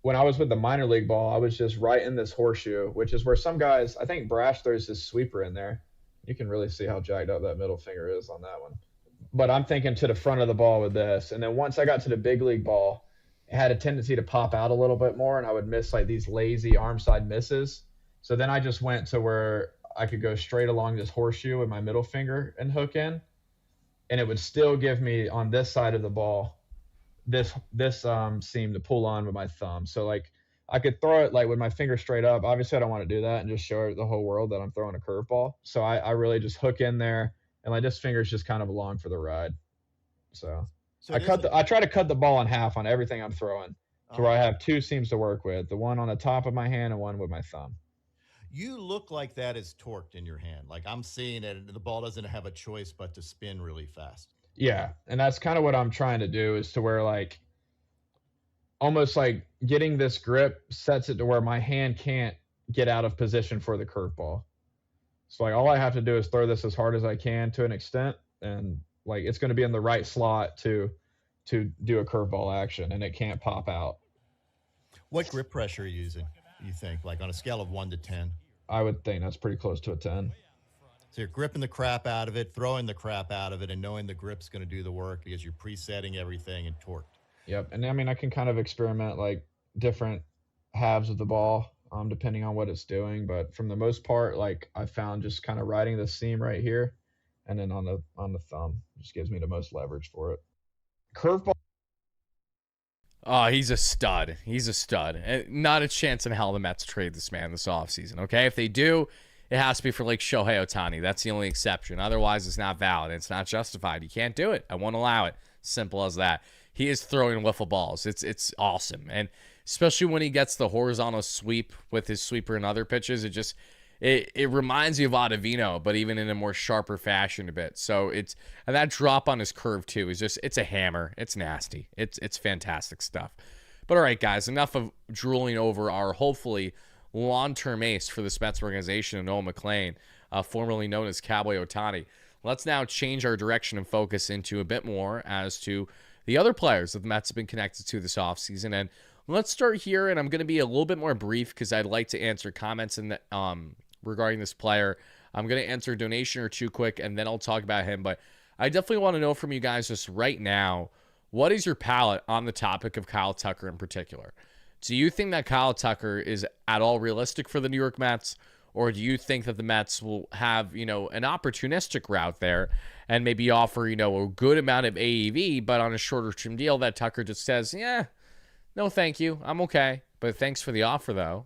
When I was with the minor league ball, I was just right in this horseshoe, which is where some guys, I think Brash throws his sweeper in there. You can really see how jacked up that middle finger is on that one. But I'm thinking to the front of the ball with this. And then once I got to the big league ball, it had a tendency to pop out a little bit more, and I would miss like these lazy arm side misses. So then I just went to where I could go straight along this horseshoe with my middle finger and hook in. And it would still give me on this side of the ball this seam to pull on with my thumb. So like I could throw it like with my finger straight up. Obviously, I don't want to do that and just show the whole world that I'm throwing a curveball. So I really just hook in there, and like this finger's just kind of along for the ride. So I try to cut the ball in half on everything I'm throwing, to where I have 2 seams to work with, the one on the top of my hand and one with my thumb. You look like that is torqued in your hand. Like I'm seeing it, and the ball doesn't have a choice but to spin really fast. Yeah, and that's kind of what I'm trying to do, is to where like almost like getting this grip sets it to where my hand can't get out of position for the curveball. So like all I have to do is throw this as hard as I can to an extent, and like it's going to be in the right slot to do a curveball action, and it can't pop out. What grip pressure are you using, you think, like on a scale of 1 to 10? I would think that's pretty close to a 10. So you're gripping the crap out of it, throwing the crap out of it, and knowing the grip's going to do the work because you're presetting everything and torqued. Yep, and I mean I can kind of experiment like different halves of the ball, depending on what it's doing. But from the most part, like I found just kind of riding the seam right here, and then on the thumb just gives me the most leverage for it. Curveball. Oh, he's a stud. He's a stud. Not a chance in hell the Mets trade this man this offseason, okay? If they do, it has to be for like Shohei Ohtani. That's the only exception. Otherwise, it's not valid. It's not justified. You can't do it. I won't allow it. Simple as that. He is throwing wiffle balls. It's awesome. And especially when he gets the horizontal sweep with his sweeper and other pitches, it reminds you of Ottavino, but even in a more sharper fashion a bit. So and that drop on his curve too is it's a hammer. It's nasty. It's fantastic stuff. But all right, guys, enough of drooling over our hopefully long-term ace for this Mets organization, Noah McLean, formerly known as Cowboy Ohtani. Let's now change our direction and focus into a bit more as to the other players that the Mets have been connected to this offseason. And let's start here, and I'm going to be a little bit more brief because I'd like to answer comments regarding this player. I'm going to answer a donation or two quick, and then I'll talk about him. But I definitely want to know from you guys just right now, what is your palate on the topic of Kyle Tucker in particular? Do you think that Kyle Tucker is at all realistic for the New York Mets? Or do you think that the Mets will have, an opportunistic route there and maybe offer, a good amount of AEV, but on a shorter-term deal that Tucker just says, yeah, no, thank you. I'm okay. But thanks for the offer, though,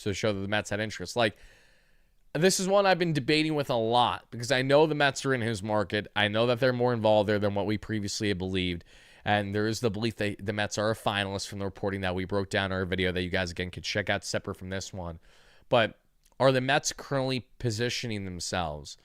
to show that the Mets had interest. Like, This is one I've been debating with a lot because I know the Mets are in his market. I know that they're more involved there than what we previously had believed. And there is the belief that the Mets are a finalist from the reporting that we broke down in our video that you guys, again, could check out separate from this one. But are the Mets currently positioning themselves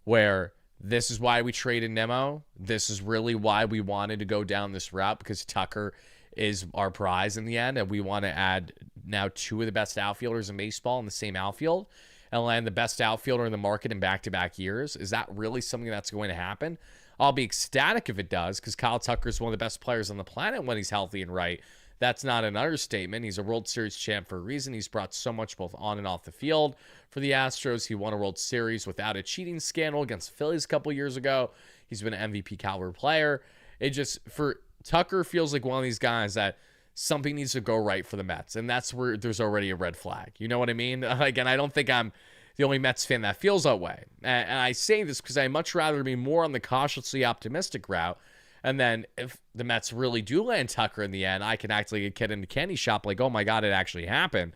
where this is why we traded Nemo? This is really why we wanted to go down this route, because Tucker is our prize in the end, and we want to add now 2 of the best outfielders in baseball in the same outfield and land the best outfielder in the market in back-to-back years? Is that really something that's going to happen? I'll be ecstatic if it does, because Kyle Tucker is one of the best players on the planet when he's healthy and right. That's not an understatement. He's a World Series champ for a reason. He's brought so much both on and off the field for the Astros. He won a World Series without a cheating scandal against the Phillies a couple years ago. He's been an MVP caliber player. It just, for Tucker, feels like one of these guys that something needs to go right for the Mets, and that's where there's already a red flag. You know what I mean? Again, I don't think I'm the only Mets fan that feels that way. And I say this because I'd much rather be more on the cautiously optimistic route. And then if the Mets really do land Tucker in the end, I can act like a kid in a candy shop, like, oh my God, it actually happened.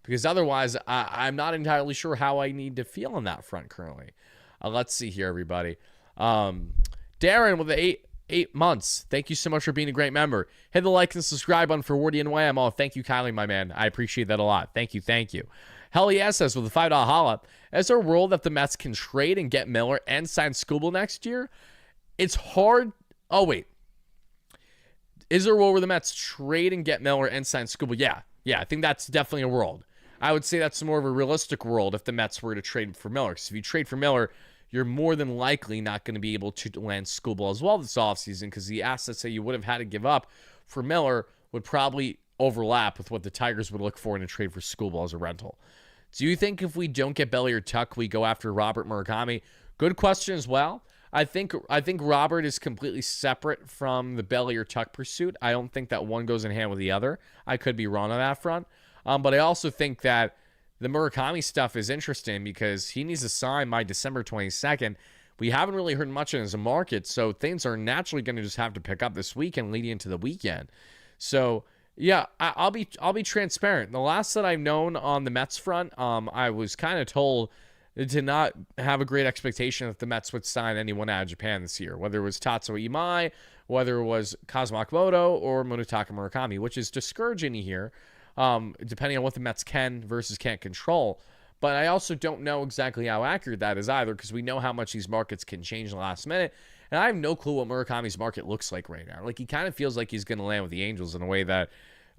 Because otherwise, I'm not entirely sure how I need to feel on that front currently. Let's see here, everybody. Darren with the 8 months. Thank you so much for being a great member. Hit the like and subscribe button for WardyNYM. Oh, thank you kindly, my man. I appreciate that a lot. Thank you. Thank you. Hell yeah says with a $5 holla. Is there a world that the Mets can trade and get Miller and sign Skubal next year? It's hard. Oh, wait. Is there a world where the Mets trade and get Miller and sign Skubal? Yeah, I think that's definitely a world. I would say that's more of a realistic world if the Mets were to trade for Miller. Because if you trade for Miller, you're more than likely not going to be able to land Skubal as well this offseason, because the assets that you would have had to give up for Miller would probably overlap with what the Tigers would look for in a trade for Skubal as a rental. Do you think if we don't get Belly or Tuck, we go after Robert Murakami? Good question as well. I think Robert is completely separate from the Belly or Tuck pursuit. I don't think that one goes in hand with the other. I could be wrong on that front. But I also think that the Murakami stuff is interesting because he needs to sign by December 22nd. We haven't really heard much in his market, so things are naturally going to just have to pick up this weekend leading into the weekend. So yeah, I'll be transparent. The last that I've known on the Mets front, I was kind of told to not have a great expectation that the Mets would sign anyone out of Japan this year, whether it was Tatsuo Imai, whether it was Kazuma Akimoto, or Munetaka Murakami, which is discouraging here, depending on what the Mets can versus can't control. But I also don't know exactly how accurate that is either, because we know how much these markets can change in the last minute. And I have no clue what Murakami's market looks like right now. Like, he kind of feels like he's going to land with the Angels in a way that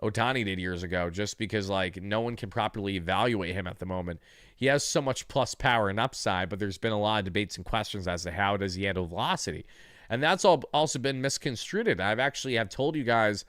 Ohtani did years ago, just because, like, no one can properly evaluate him at the moment. He has so much plus power and upside, but there's been a lot of debates and questions as to how does he handle velocity. And that's also been misconstrued. I've actually have told you guys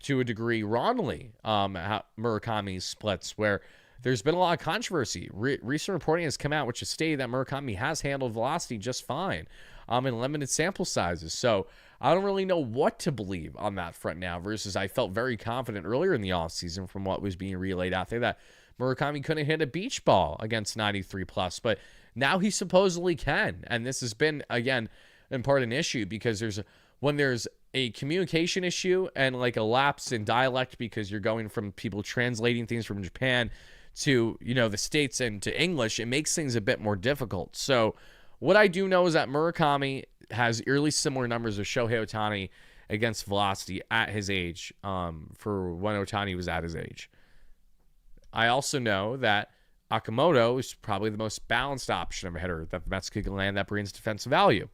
to a degree wrongly how Murakami's splits, where there's been a lot of controversy. Recent reporting has come out which has stated that Murakami has handled velocity just fine in limited sample sizes. So I don't really know what to believe on that front now, versus I felt very confident earlier in the offseason from what was being relayed out there that Murakami couldn't hit a beach ball against 93 plus, but now he supposedly can. And this has been, again, in part an issue, because when there's a communication issue and like a lapse in dialect because you're going from people translating things from Japan to, the States and to English, it makes things a bit more difficult. So what I do know is that Murakami has eerily similar numbers of Shohei Ohtani against velocity at his age, for when Ohtani was at his age. I also know that Akimoto is probably the most balanced option of a hitter that the Mets could land that brings defensive value.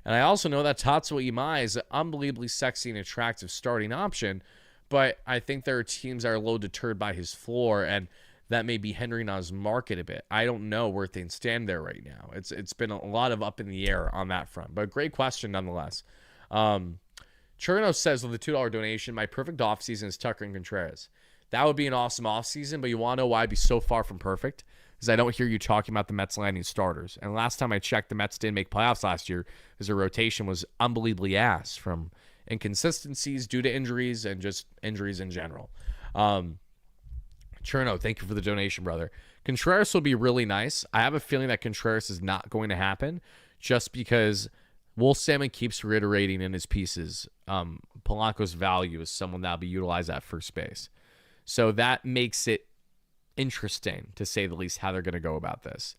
And I also know that Tatsuo Imai is an unbelievably sexy and attractive starting option, but I think there are teams that are a little deterred by his floor, and that may be hindering on his market a bit. I don't know where things stand there right now. It's been a lot of up in the air on that front, but great question nonetheless. Cherno says with a $2 donation, my perfect offseason is Tucker and Contreras. That would be an awesome offseason, but you want to know why I'd be so far from perfect? Because I don't hear you talking about the Mets landing starters. And last time I checked, the Mets didn't make playoffs last year because their rotation was unbelievably ass from inconsistencies due to injuries and just injuries in general. Cherno, thank you for the donation, brother. Contreras will be really nice. I have a feeling that Contreras is not going to happen just because Wolf Salmon keeps reiterating in his pieces Polanco's value is someone that will be utilized at first base. So that makes it interesting, to say the least, how they're going to go about this.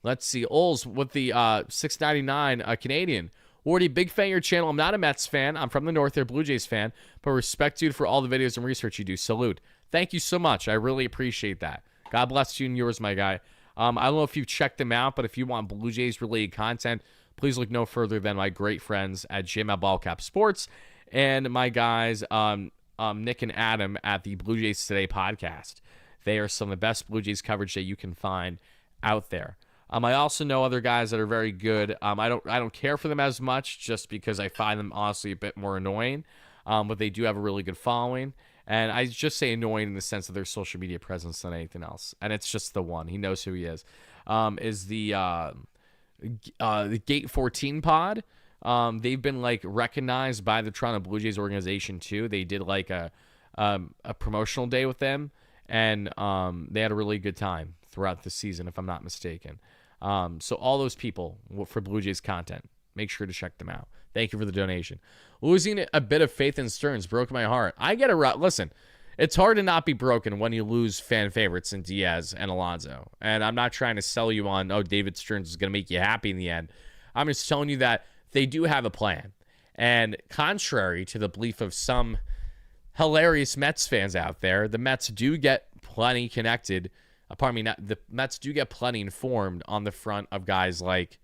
Let's see. Oles with the $6.99 Canadian. Wardy, big fan of your channel. I'm not a Mets fan. I'm from the North. They're Blue Jays fan. But respect you for all the videos and research you do. Salute. Thank you so much. I really appreciate that. God bless you and yours, my guy. I don't know if you've checked them out, but if you want Blue Jays-related content, please look no further than my great friends at JML Ballcap Sports and my guys Nick and Adam at the Blue Jays Today podcast. They are some of the best Blue Jays coverage that you can find out there. I also know other guys that are very good. I don't care for them as much just because I find them honestly a bit more annoying, but they do have a really good following. And I just say annoying in the sense of their social media presence than anything else. And it's just the one. He knows who he is. Is the Gate 14 pod. They've been like recognized by the Toronto Blue Jays organization too. They did like a promotional day with them, and they had a really good time throughout the season, if I'm not mistaken. So all those people for Blue Jays content, make sure to check them out. Thank you for the donation. Losing a bit of faith in Stearns broke my heart. I get it. Listen, it's hard to not be broken when you lose fan favorites in Diaz and Alonso. And I'm not trying to sell you on, oh, David Stearns is going to make you happy in the end. I'm just telling you that they do have a plan. And contrary to the belief of some hilarious Mets fans out there, the Mets do get plenty connected. The Mets do get plenty informed on the front of guys like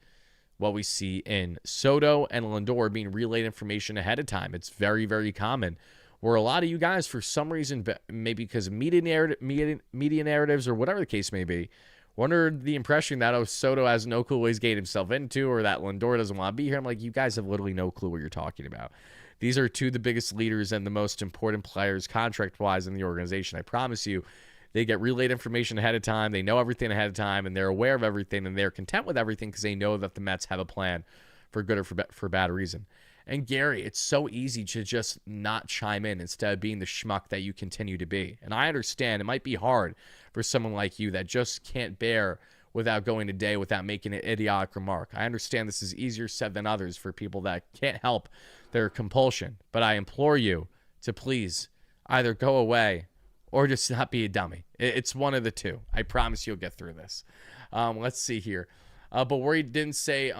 what we see in Soto and Lindor being relayed information ahead of time. It's very, very common. Where a lot of you guys, for some reason, maybe because of media narratives or whatever the case may be, were under the impression that Soto has no clue what he's getting himself into, or that Lindor doesn't want to be here. I'm like, you guys have literally no clue what you're talking about. These are two of the biggest leaders and the most important players contract-wise in the organization. I promise you, they get relayed information ahead of time. They know everything ahead of time, and they're aware of everything, and they're content with everything because they know that the Mets have a plan for good or for bad reason. And Gary, it's so easy to just not chime in instead of being the schmuck that you continue to be. And I understand it might be hard for someone like you that just can't bear without going a day without making an idiotic remark. I understand this is easier said than others for people that can't help their compulsion. But I implore you to please either go away or just not be a dummy. It's one of the two. I promise you'll get through this. Let's see here. But where he didn't say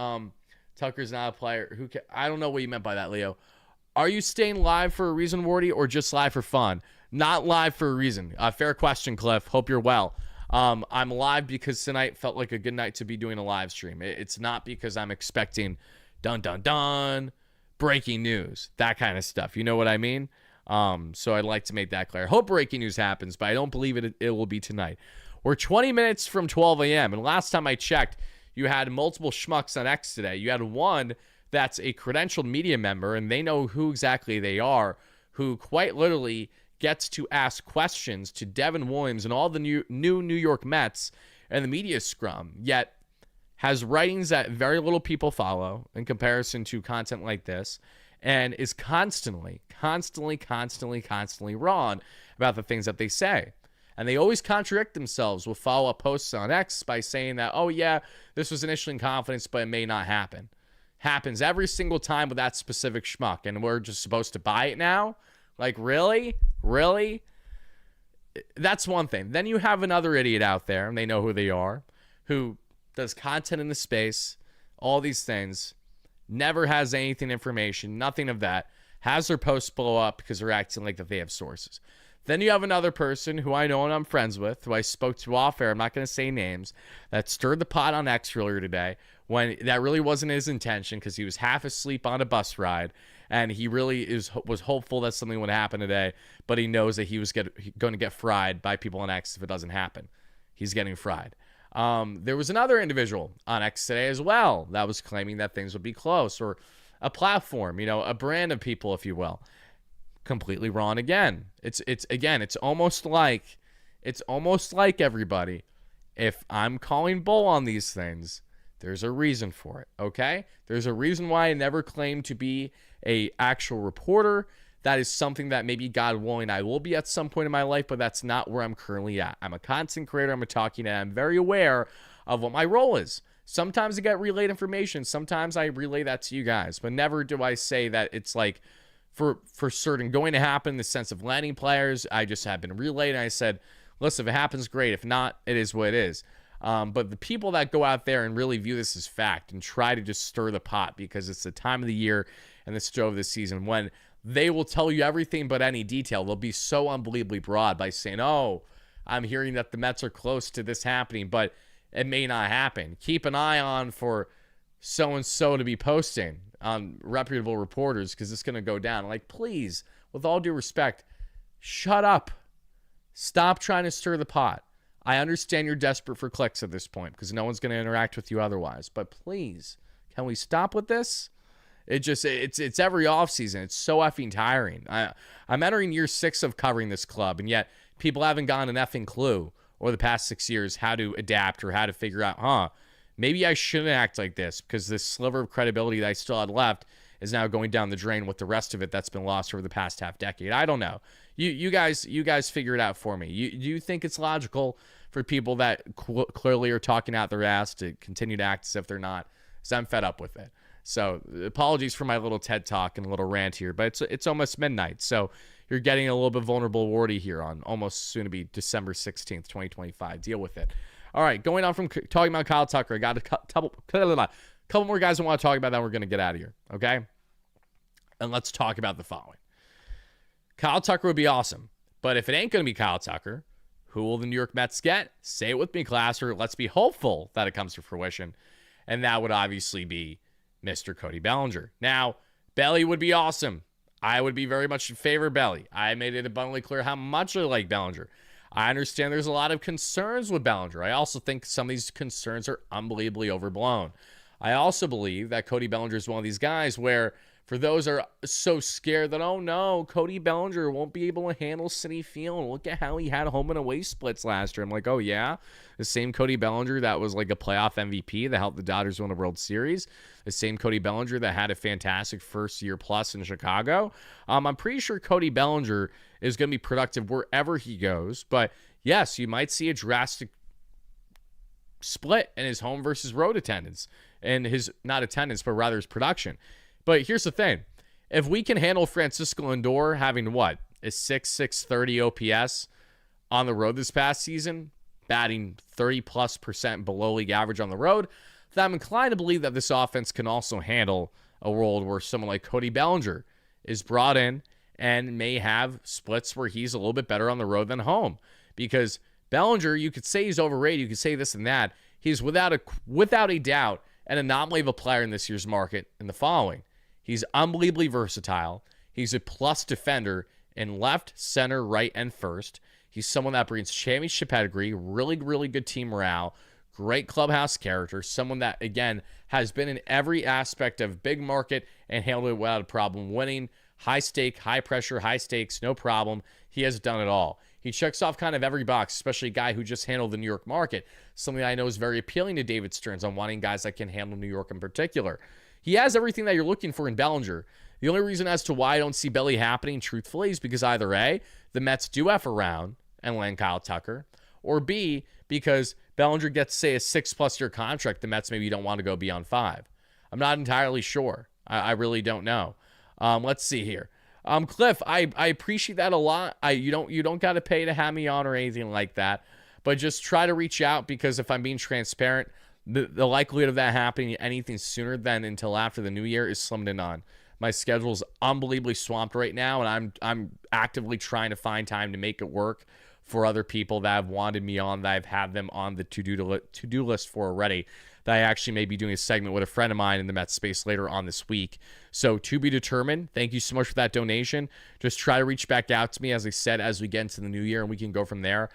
Tucker's not a player. I don't know what you meant by that, Leo. Are you staying live for a reason, Wardy, or just live for fun? Not live for a reason. Fair question, Cliff. Hope you're well. I'm live because tonight felt like a good night to be doing a live stream. It's not because I'm expecting dun, breaking news, that kind of stuff. You know what I mean? So I'd like to make that clear. Hope breaking news happens, but I don't believe it will be tonight. We're 20 minutes from 12 a.m., and last time I checked, you had multiple schmucks on X today. You had one that's a credentialed media member, and they know who exactly they are, who quite literally gets to ask questions to Devin Williams and all the new New York Mets and the media scrum, yet has writings that very little people follow in comparison to content like this, and is constantly wrong about the things that they say. And they always contradict themselves with follow-up posts on X by saying that, oh yeah, this was initially in confidence, but it may not happen. Happens every single time with that specific schmuck, and we're just supposed to buy it now? Like, really? Really? That's one thing. Then you have another idiot out there, and they know who they are, who does content in the space, all these things, never has anything information, nothing of that, has their posts blow up because they're acting like that they have sources. Then you have another person who I know and I'm friends with, who I spoke to off air, I'm not going to say names, that stirred the pot on X earlier today when that really wasn't his intention because he was half asleep on a bus ride, and he really was hopeful that something would happen today, but he knows that he was going to get fried by people on X if it doesn't happen. He's getting fried. There was another individual on X today as well that was claiming that things would be close, or a platform, a brand of people, if you will. Completely wrong again. It's almost like everybody, if I'm calling bull on these things, there's a reason for it, okay? There's a reason why I never claimed to be a actual reporter. That is something that maybe, God willing, I will be at some point in my life, but that's not where I'm currently at. I'm a content creator. I'm a talking head. I'm very aware of what my role is. Sometimes I get relayed information. Sometimes I relay that to you guys, but never do I say that it's like for certain going to happen in the sense of landing players. I just have been relayed, and I said, listen, if it happens, great. If not, it is what it is. But the people that go out there and really view this as fact and try to just stir the pot because it's the time of the year and the stove of the season when they will tell you everything but any detail. They'll be so unbelievably broad by saying, oh, I'm hearing that the Mets are close to this happening, but it may not happen. Keep an eye on for so-and-so to be posting on reputable reporters because it's going to go down. Like, please, with all due respect, shut up. Stop trying to stir the pot. I understand you're desperate for clicks at this point because no one's going to interact with you otherwise. But please, can we stop with this? It's every offseason. It's so effing tiring. I'm entering year 6 of covering this club, and yet people haven't gotten an effing clue over the past 6 years how to adapt or how to figure out, maybe I shouldn't act like this because this sliver of credibility that I still had left is now going down the drain with the rest of it that's been lost over the past half decade. I don't know. You guys figure it out for me. Do you think it's logical for people that clearly are talking out their ass to continue to act as if they're not? Because I'm fed up with it. So apologies for my little TED talk and a little rant here, but it's almost midnight. So you're getting a little bit vulnerable Wardy here on almost soon to be December 16th, 2025. Deal with it. All right, going on from talking about Kyle Tucker, I got a couple more guys I want to talk about, then we're going to get out of here, okay? And let's talk about the following. Kyle Tucker would be awesome, but if it ain't going to be Kyle Tucker, who will the New York Mets get? Say it with me, Classer. Let's be hopeful that it comes to fruition, and that would obviously be Mr. Cody Bellinger. Now, Belly would be awesome. I would be very much in favor of Belly. I made it abundantly clear how much I like Bellinger. I understand there's a lot of concerns with Bellinger. I also think some of these concerns are unbelievably overblown. I also believe that Cody Bellinger is one of these guys where, for those that are so scared that, oh no, Cody Bellinger won't be able to handle Citi Field. Look at how he had home and away splits last year. I'm like, oh yeah? The same Cody Bellinger that was like a playoff MVP that helped the Dodgers win a World Series. The same Cody Bellinger that had a fantastic first year plus in Chicago. I'm pretty sure Cody Bellinger is going to be productive wherever he goes. But yes, you might see a drastic split in his home versus road attendance. And his, not attendance, but rather his production. But here's the thing. If we can handle Francisco Lindor having what? A 6.30 OPS on the road this past season, batting 30+% below league average on the road, then I'm inclined to believe that this offense can also handle a world where someone like Cody Bellinger is brought in and may have splits where he's a little bit better on the road than home. Because Bellinger, you could say he's overrated, you could say this and that. He's without a doubt an anomaly of a player in this year's market in the following. He's unbelievably versatile. He's a plus defender in left, center, right, and first. He's someone that brings championship pedigree, really, really good team morale, great clubhouse character, someone that, again, has been in every aspect of big market and handled it without a problem, winning, high stake, high pressure, high stakes, no problem. He has done it all. He checks off kind of every box, especially a guy who just handled the New York market, something that I know is very appealing to David Stearns on wanting guys that can handle New York in particular. He has everything that you're looking for in Bellinger. The only reason as to why I don't see Belly happening, truthfully, is because either A, the Mets do F around and land Kyle Tucker, or B, because Bellinger gets, say, a 6+ year contract, the Mets maybe don't want to go beyond 5. I'm not entirely sure. I really don't know. Let's see here. Cliff, I appreciate that a lot. You don't got to pay to have me on or anything like that, but just try to reach out because if I'm being transparent, the likelihood of that happening anything sooner than until after the new year is slim to none. My schedule is unbelievably swamped right now, and I'm actively trying to find time to make it work for other people that have wanted me on, that I've had them on the to-do list for already, that I actually may be doing a segment with a friend of mine in the Mets space later on this week. So to be determined. Thank you so much for that donation. Just try to reach back out to me, as I said, as we get into the new year, and we can go from there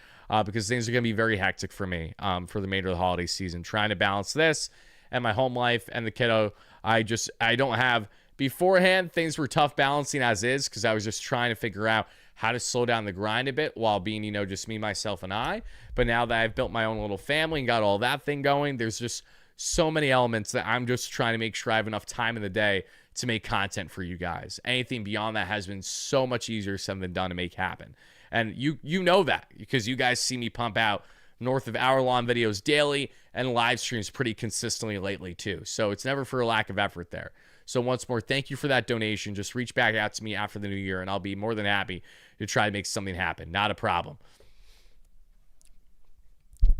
because things are going to be very hectic for me for the remainder of the holiday season. Trying to balance this and my home life and the kiddo. I don't have... Beforehand, things were tough balancing as is because I was just trying to figure out how to slow down the grind a bit while being, just me, myself, and I. But now that I've built my own little family and got all that thing going, there's just so many elements that I'm just trying to make sure I have enough time in the day to make content for you guys. Anything beyond that has been so much easier said than done to make happen. And you know that because you guys see me pump out north of hour-long videos daily and live streams pretty consistently lately too. So it's never for a lack of effort there. So once more, thank you for that donation. Just reach back out to me after the new year, and I'll be more than happy to try to make something happen. Not a problem.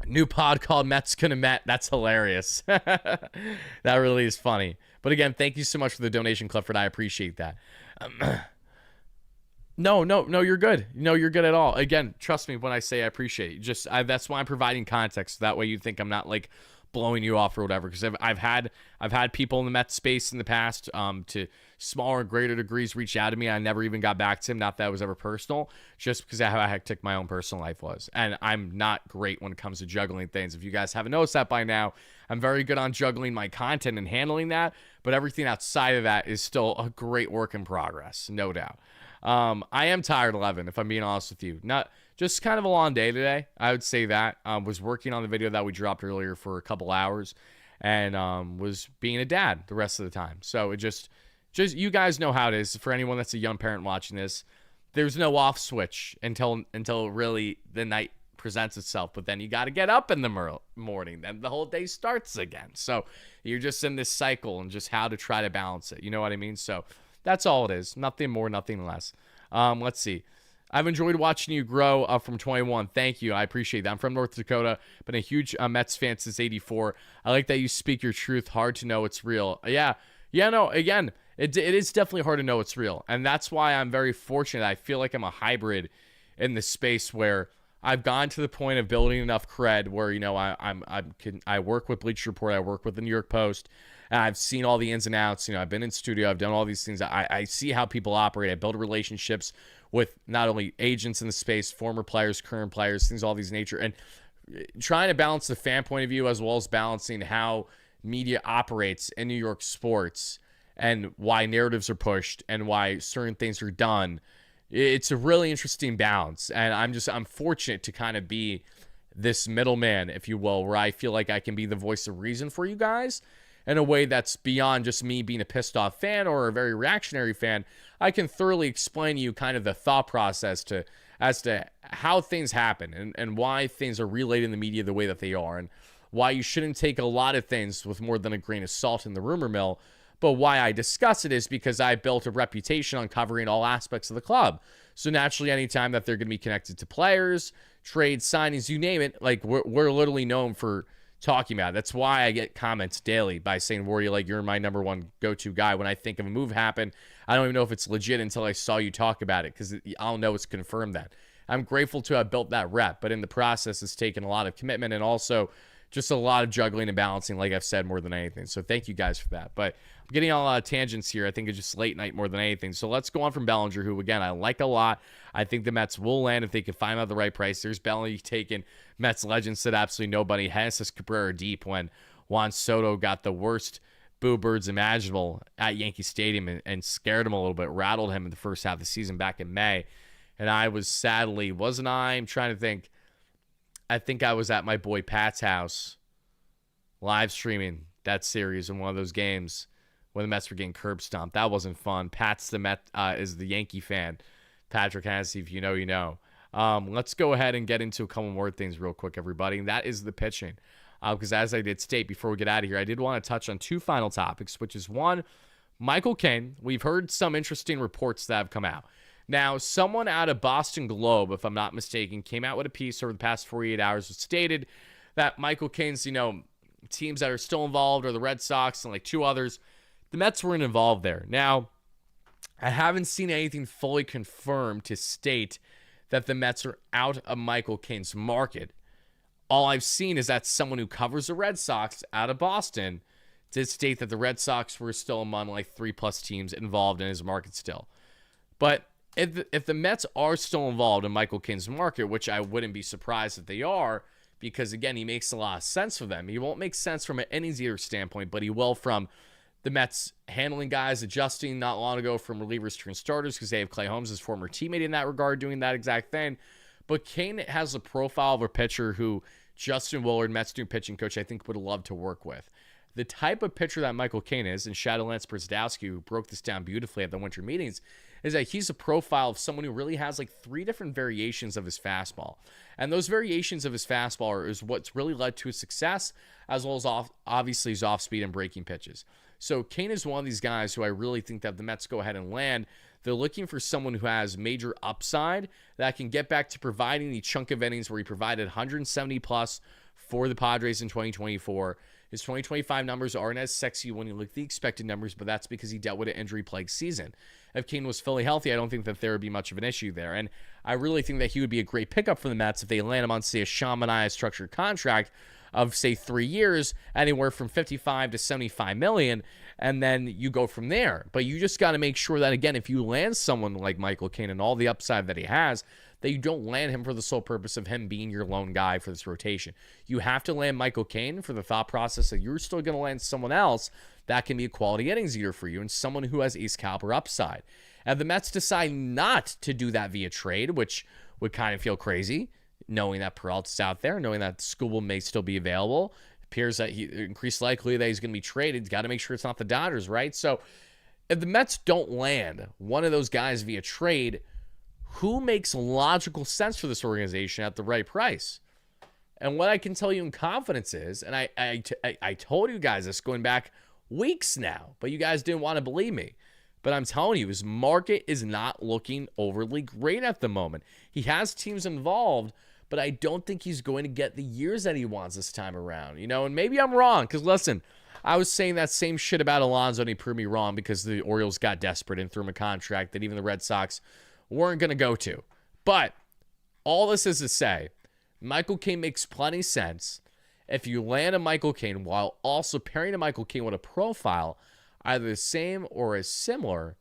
New pod called Mets Gonna Met. That's hilarious. That really is funny. But again, thank you so much for the donation, Clifford. I appreciate that. No, you're good. No, you're good at all. Again, trust me when I say I appreciate it. That's why I'm providing context. That way you think I'm not like blowing you off or whatever. Because I've had people in the Mets space in the past to smaller and greater degrees reach out to me. I never even got back to him. Not that it was ever personal, just because of how hectic my own personal life was. And I'm not great when it comes to juggling things. If you guys haven't noticed that by now, I'm very good on juggling my content and handling that. But everything outside of that is still a great work in progress, no doubt. I am tired, 11, if I'm being honest with you. Not just kind of a long day today. I would say that. Was working on the video that we dropped earlier for a couple hours and was being a dad the rest of the time. So it just you guys know how it is. For anyone that's a young parent watching this, there's no off switch until really the night presents itself. But then you got to get up in the morning. Then the whole day starts again. So you're just in this cycle and just how to try to balance it. You know what I mean? So that's all it is. Nothing more, nothing less. Let's see. I've enjoyed watching you grow from 21. Thank you. I appreciate that. I'm from North Dakota. Been a huge Mets fan since 84. I like that you speak your truth. Hard to know it's real. Yeah, no, again, it is definitely hard to know it's real. And that's why I'm very fortunate. I feel like I'm a hybrid in this space where I've gone to the point of building enough cred where, you know, I work with Bleacher Report. I work with the New York Post. And I've seen all the ins and outs. You know, I've been in studio. I've done all these things. I see how people operate. I build relationships with not only agents in the space, former players, current players, things of all these nature. And trying to balance the fan point of view as well as balancing how media operates in New York sports and why narratives are pushed and why certain things are done. It's a really interesting balance. And I'm fortunate to kind of be this middleman, if you will, where I feel like I can be the voice of reason for you guys in a way that's beyond just me being a pissed off fan or a very reactionary fan. I can thoroughly explain to you kind of the thought process as to how things happen and why things are relayed in the media the way that they are and why you shouldn't take a lot of things with more than a grain of salt in the rumor mill. But why I discuss it is because I built a reputation on covering all aspects of the club. So naturally, anytime that they're going to be connected to players, trades, signings, you name it, like we're literally known for talking about it. That's why I get comments daily by saying, Wardy, like, you're my number one go-to guy. When I think of a move happen, I don't even know if it's legit until I saw you talk about it, because I'll know it's confirmed that. I'm grateful to have built that rep, but in the process, it's taken a lot of commitment and also just a lot of juggling and balancing, like I've said, more than anything. So thank you guys for that. But I'm getting on a lot of tangents here. I think it's just late night more than anything. So let's go on from Bellinger, who, again, I like a lot. I think the Mets will land if they can find out the right price. There's Bellinger taking Mets legend said absolutely nobody. Genesis Cabrera deep when Juan Soto got the worst boo birds imaginable at Yankee Stadium and scared him a little bit, rattled him in the first half of the season back in May. And I was sadly, wasn't I? I'm trying to think. I think I was at my boy Pat's house live streaming that series in one of those games when the Mets were getting curb stomped. That wasn't fun. Pat's the Met is the Yankee fan. Patrick Hennessy, if you know, you know. Let's go ahead and get into a couple more things real quick, everybody. And that is the pitching. Because as I did state before we get out of here, I did want to touch on two final topics, which is one, Michael Cain. We've heard some interesting reports that have come out. Now, someone out of Boston Globe, if I'm not mistaken, came out with a piece over the past 48 hours that stated that Michael Cain's, teams that are still involved are the Red Sox and like two others. The Mets weren't involved there. Now, I haven't seen anything fully confirmed to state that the Mets are out of Michael Cain's market. All I've seen is that someone who covers the Red Sox out of Boston did state that the Red Sox were still among like 3+ teams involved in his market still. But if the Mets are still involved in Michael Cain's market, which I wouldn't be surprised if they are, because, again, he makes a lot of sense for them. He won't make sense from an innings eater standpoint, but he will from the Mets handling guys, adjusting not long ago from relievers to starters because they have Clay Holmes, his former teammate, in that regard, doing that exact thing. But Cain has the profile of a pitcher who Justin Willard, Mets new pitching coach, I think would love to work with. The type of pitcher that Michael Cain is, and Shadowlance Brzezowski, who broke this down beautifully at the winter meetings, is that he's a profile of someone who really has like 3 different variations of his fastball. And those variations of his fastball is what's really led to his success, as well as obviously his off-speed and breaking pitches. So Cain is one of these guys who I really think that the Mets go ahead and land. They're looking for someone who has major upside that can get back to providing the chunk of innings where he provided 170 plus for the Padres in 2024. His 2025 numbers aren't as sexy when you look at the expected numbers, but that's because he dealt with an injury-plagued season. If Kane was fully healthy, I don't think that there would be much of an issue there. And I really think that he would be a great pickup for the Mets if they land him on, say, a Shaman structured contract of, say, 3 years, anywhere from 55 to 75 million, and then you go from there. But you just got to make sure that, again, if you land someone like Michael Kane and all the upside that he has, that you don't land him for the sole purpose of him being your lone guy for this rotation. You have to land Michael Kane for the thought process that you're still going to land someone else that can be a quality innings eater for you and someone who has ace caliber upside. And the Mets decide not to do that via trade, which would kind of feel crazy, knowing that Peralta's out there, knowing that Skubal may still be available. It appears that increased likely that he's going to be traded. Got to make sure it's not the Dodgers, right? So if the Mets don't land one of those guys via trade, who makes logical sense for this organization at the right price? And what I can tell you in confidence is, and I told you guys this going back weeks now, but you guys didn't want to believe me. But I'm telling you, his market is not looking overly great at the moment. He has teams involved, but I don't think he's going to get the years that he wants this time around. You know, and maybe I'm wrong, because listen, I was saying that same shit about Alonso, and he proved me wrong because the Orioles got desperate and threw him a contract that even the Red Sox weren't going to go to. But all this is to say, Michael Kane makes plenty of sense if you land a Michael Kane while also pairing a Michael Kane with a profile either the same or as similar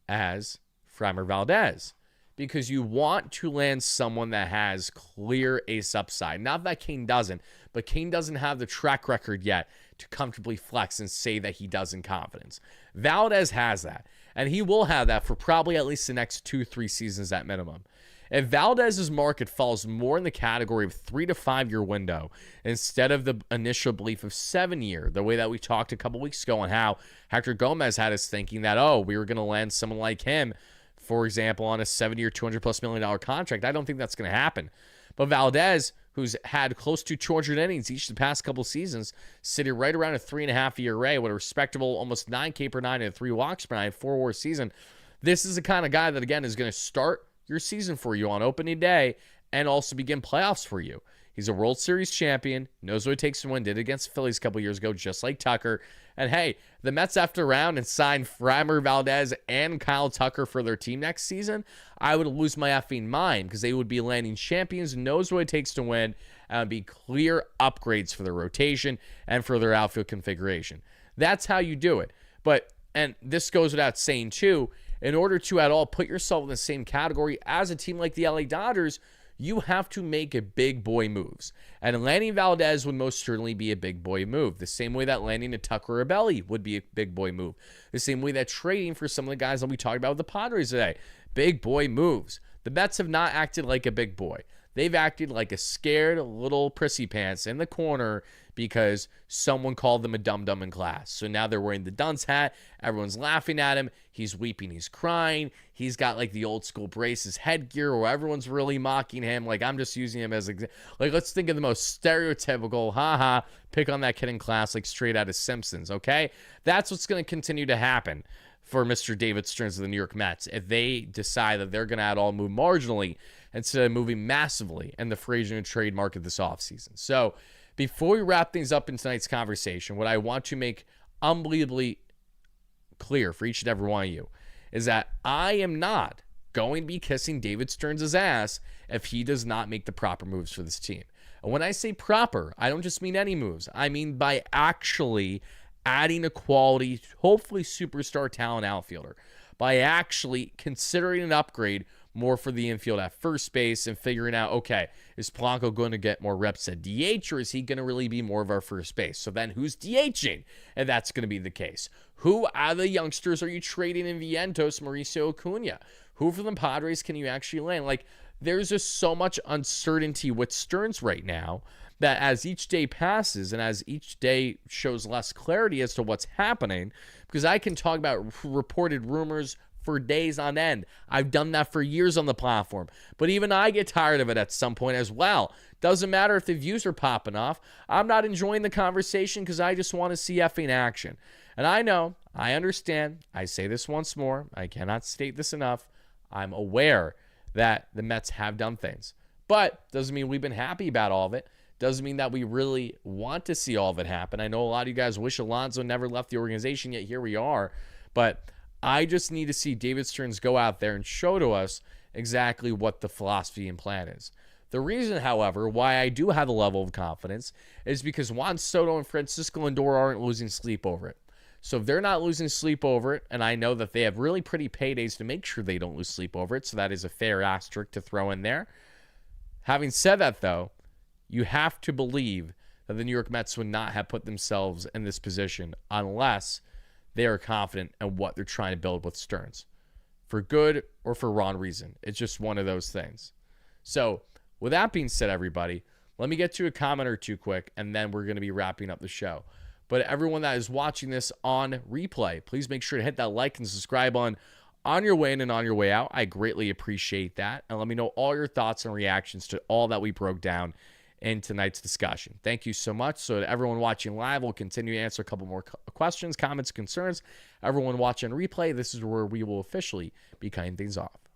as Framber Valdez, because you want to land someone that has clear ace upside. Not that Kane doesn't, but Kane doesn't have the track record yet to comfortably flex and say that he does in confidence. Valdez has that, and he will have that for probably at least the next 2-3 seasons at minimum. If Valdez's market falls more in the category of 3 to 5 year window instead of the initial belief of 7 year, the way that we talked a couple weeks ago on how Hector Gomez had us thinking that, oh, we were going to land someone like him, for example, on a 7-year, $200+ million contract. I don't think that's going to happen. But Valdez, who's had close to 200 innings each the past couple seasons, sitting right around a 3.5 ERA with a respectable almost 9K per nine and 3 walks per nine, 4-WAR season. This is the kind of guy that, again, is going to start your season for you on opening day and also begin playoffs for you. He's a World Series champion, knows what it takes to win, did it against Phillies a couple years ago, just like Tucker. And hey, the Mets after round and signed Framber Valdez and Kyle Tucker for their team next season, I would lose my effing mind, because they would be landing champions, knows what it takes to win, and be clear upgrades for their rotation and for their outfield configuration. That's how you do it. But, and this goes without saying too, in order to at all put yourself in the same category as a team like the LA Dodgers, you have to make a big boy moves. And landing Valdez would most certainly be a big boy move. The same way that landing a Tucker or Belly would be a big boy move. The same way that trading for some of the guys that we talked about with the Padres today. Big boy moves. The Mets have not acted like a big boy. They've acted like a scared little prissy pants in the corner because someone called them a dum-dum in class. So now they're wearing the dunce hat. Everyone's laughing at him. He's weeping. He's crying. He's got like the old school braces headgear where everyone's really mocking him. Like, I'm just using him as like, let's think of the most stereotypical, haha, pick on that kid in class, like straight out of Simpsons, okay? That's what's going to continue to happen for Mr. David Stearns of the New York Mets if they decide that they're going to at all move marginally instead of moving massively in the free agent and trade market this offseason. So before we wrap things up in tonight's conversation, what I want to make unbelievably clear for each and every one of you is that I am not going to be kissing David Stearns' ass if he does not make the proper moves for this team. And when I say proper, I don't just mean any moves. I mean by actually adding a quality, hopefully superstar talent outfielder, by actually considering an upgrade more for the infield at first base and figuring out, okay, is Polanco going to get more reps at DH, or is he going to really be more of our first base? So then who's DHing? And that's going to be the case. Who out of the youngsters are you trading in Vientos, Mauricio Acuna? Who from the Padres can you actually land? Like, there's just so much uncertainty with Stearns right now that as each day passes and as each day shows less clarity as to what's happening, because I can talk about reported rumors for days on end. I've done that for years on the platform. But even I get tired of it at some point as well. Doesn't matter if the views are popping off. I'm not enjoying the conversation because I just want to see effing action. And I know, I understand, I say this once more, I cannot state this enough, I'm aware that the Mets have done things. But doesn't mean we've been happy about all of it. Doesn't mean that we really want to see all of it happen. I know a lot of you guys wish Alonso never left the organization, yet here we are. But I just need to see David Stearns go out there and show to us exactly what the philosophy and plan is. The reason, however, why I do have a level of confidence is because Juan Soto and Francisco Lindor aren't losing sleep over it. So if they're not losing sleep over it, and I know that they have really pretty paydays to make sure they don't lose sleep over it, so that is a fair asterisk to throw in there. Having said that, though, you have to believe that the New York Mets would not have put themselves in this position unless they are confident in what they're trying to build with Stearns. For good or for wrong reason. It's just one of those things. So, with that being said, everybody, let me get to a comment or two quick, and then we're going to be wrapping up the show. But everyone that is watching this on replay, please make sure to hit that like and subscribe on your way in and on your way out. I greatly appreciate that. And let me know all your thoughts and reactions to all that we broke down in tonight's discussion. Thank you so much. So to everyone watching live, we'll continue to answer a couple more questions, comments, concerns. Everyone watching replay, this is where we will officially be cutting things off.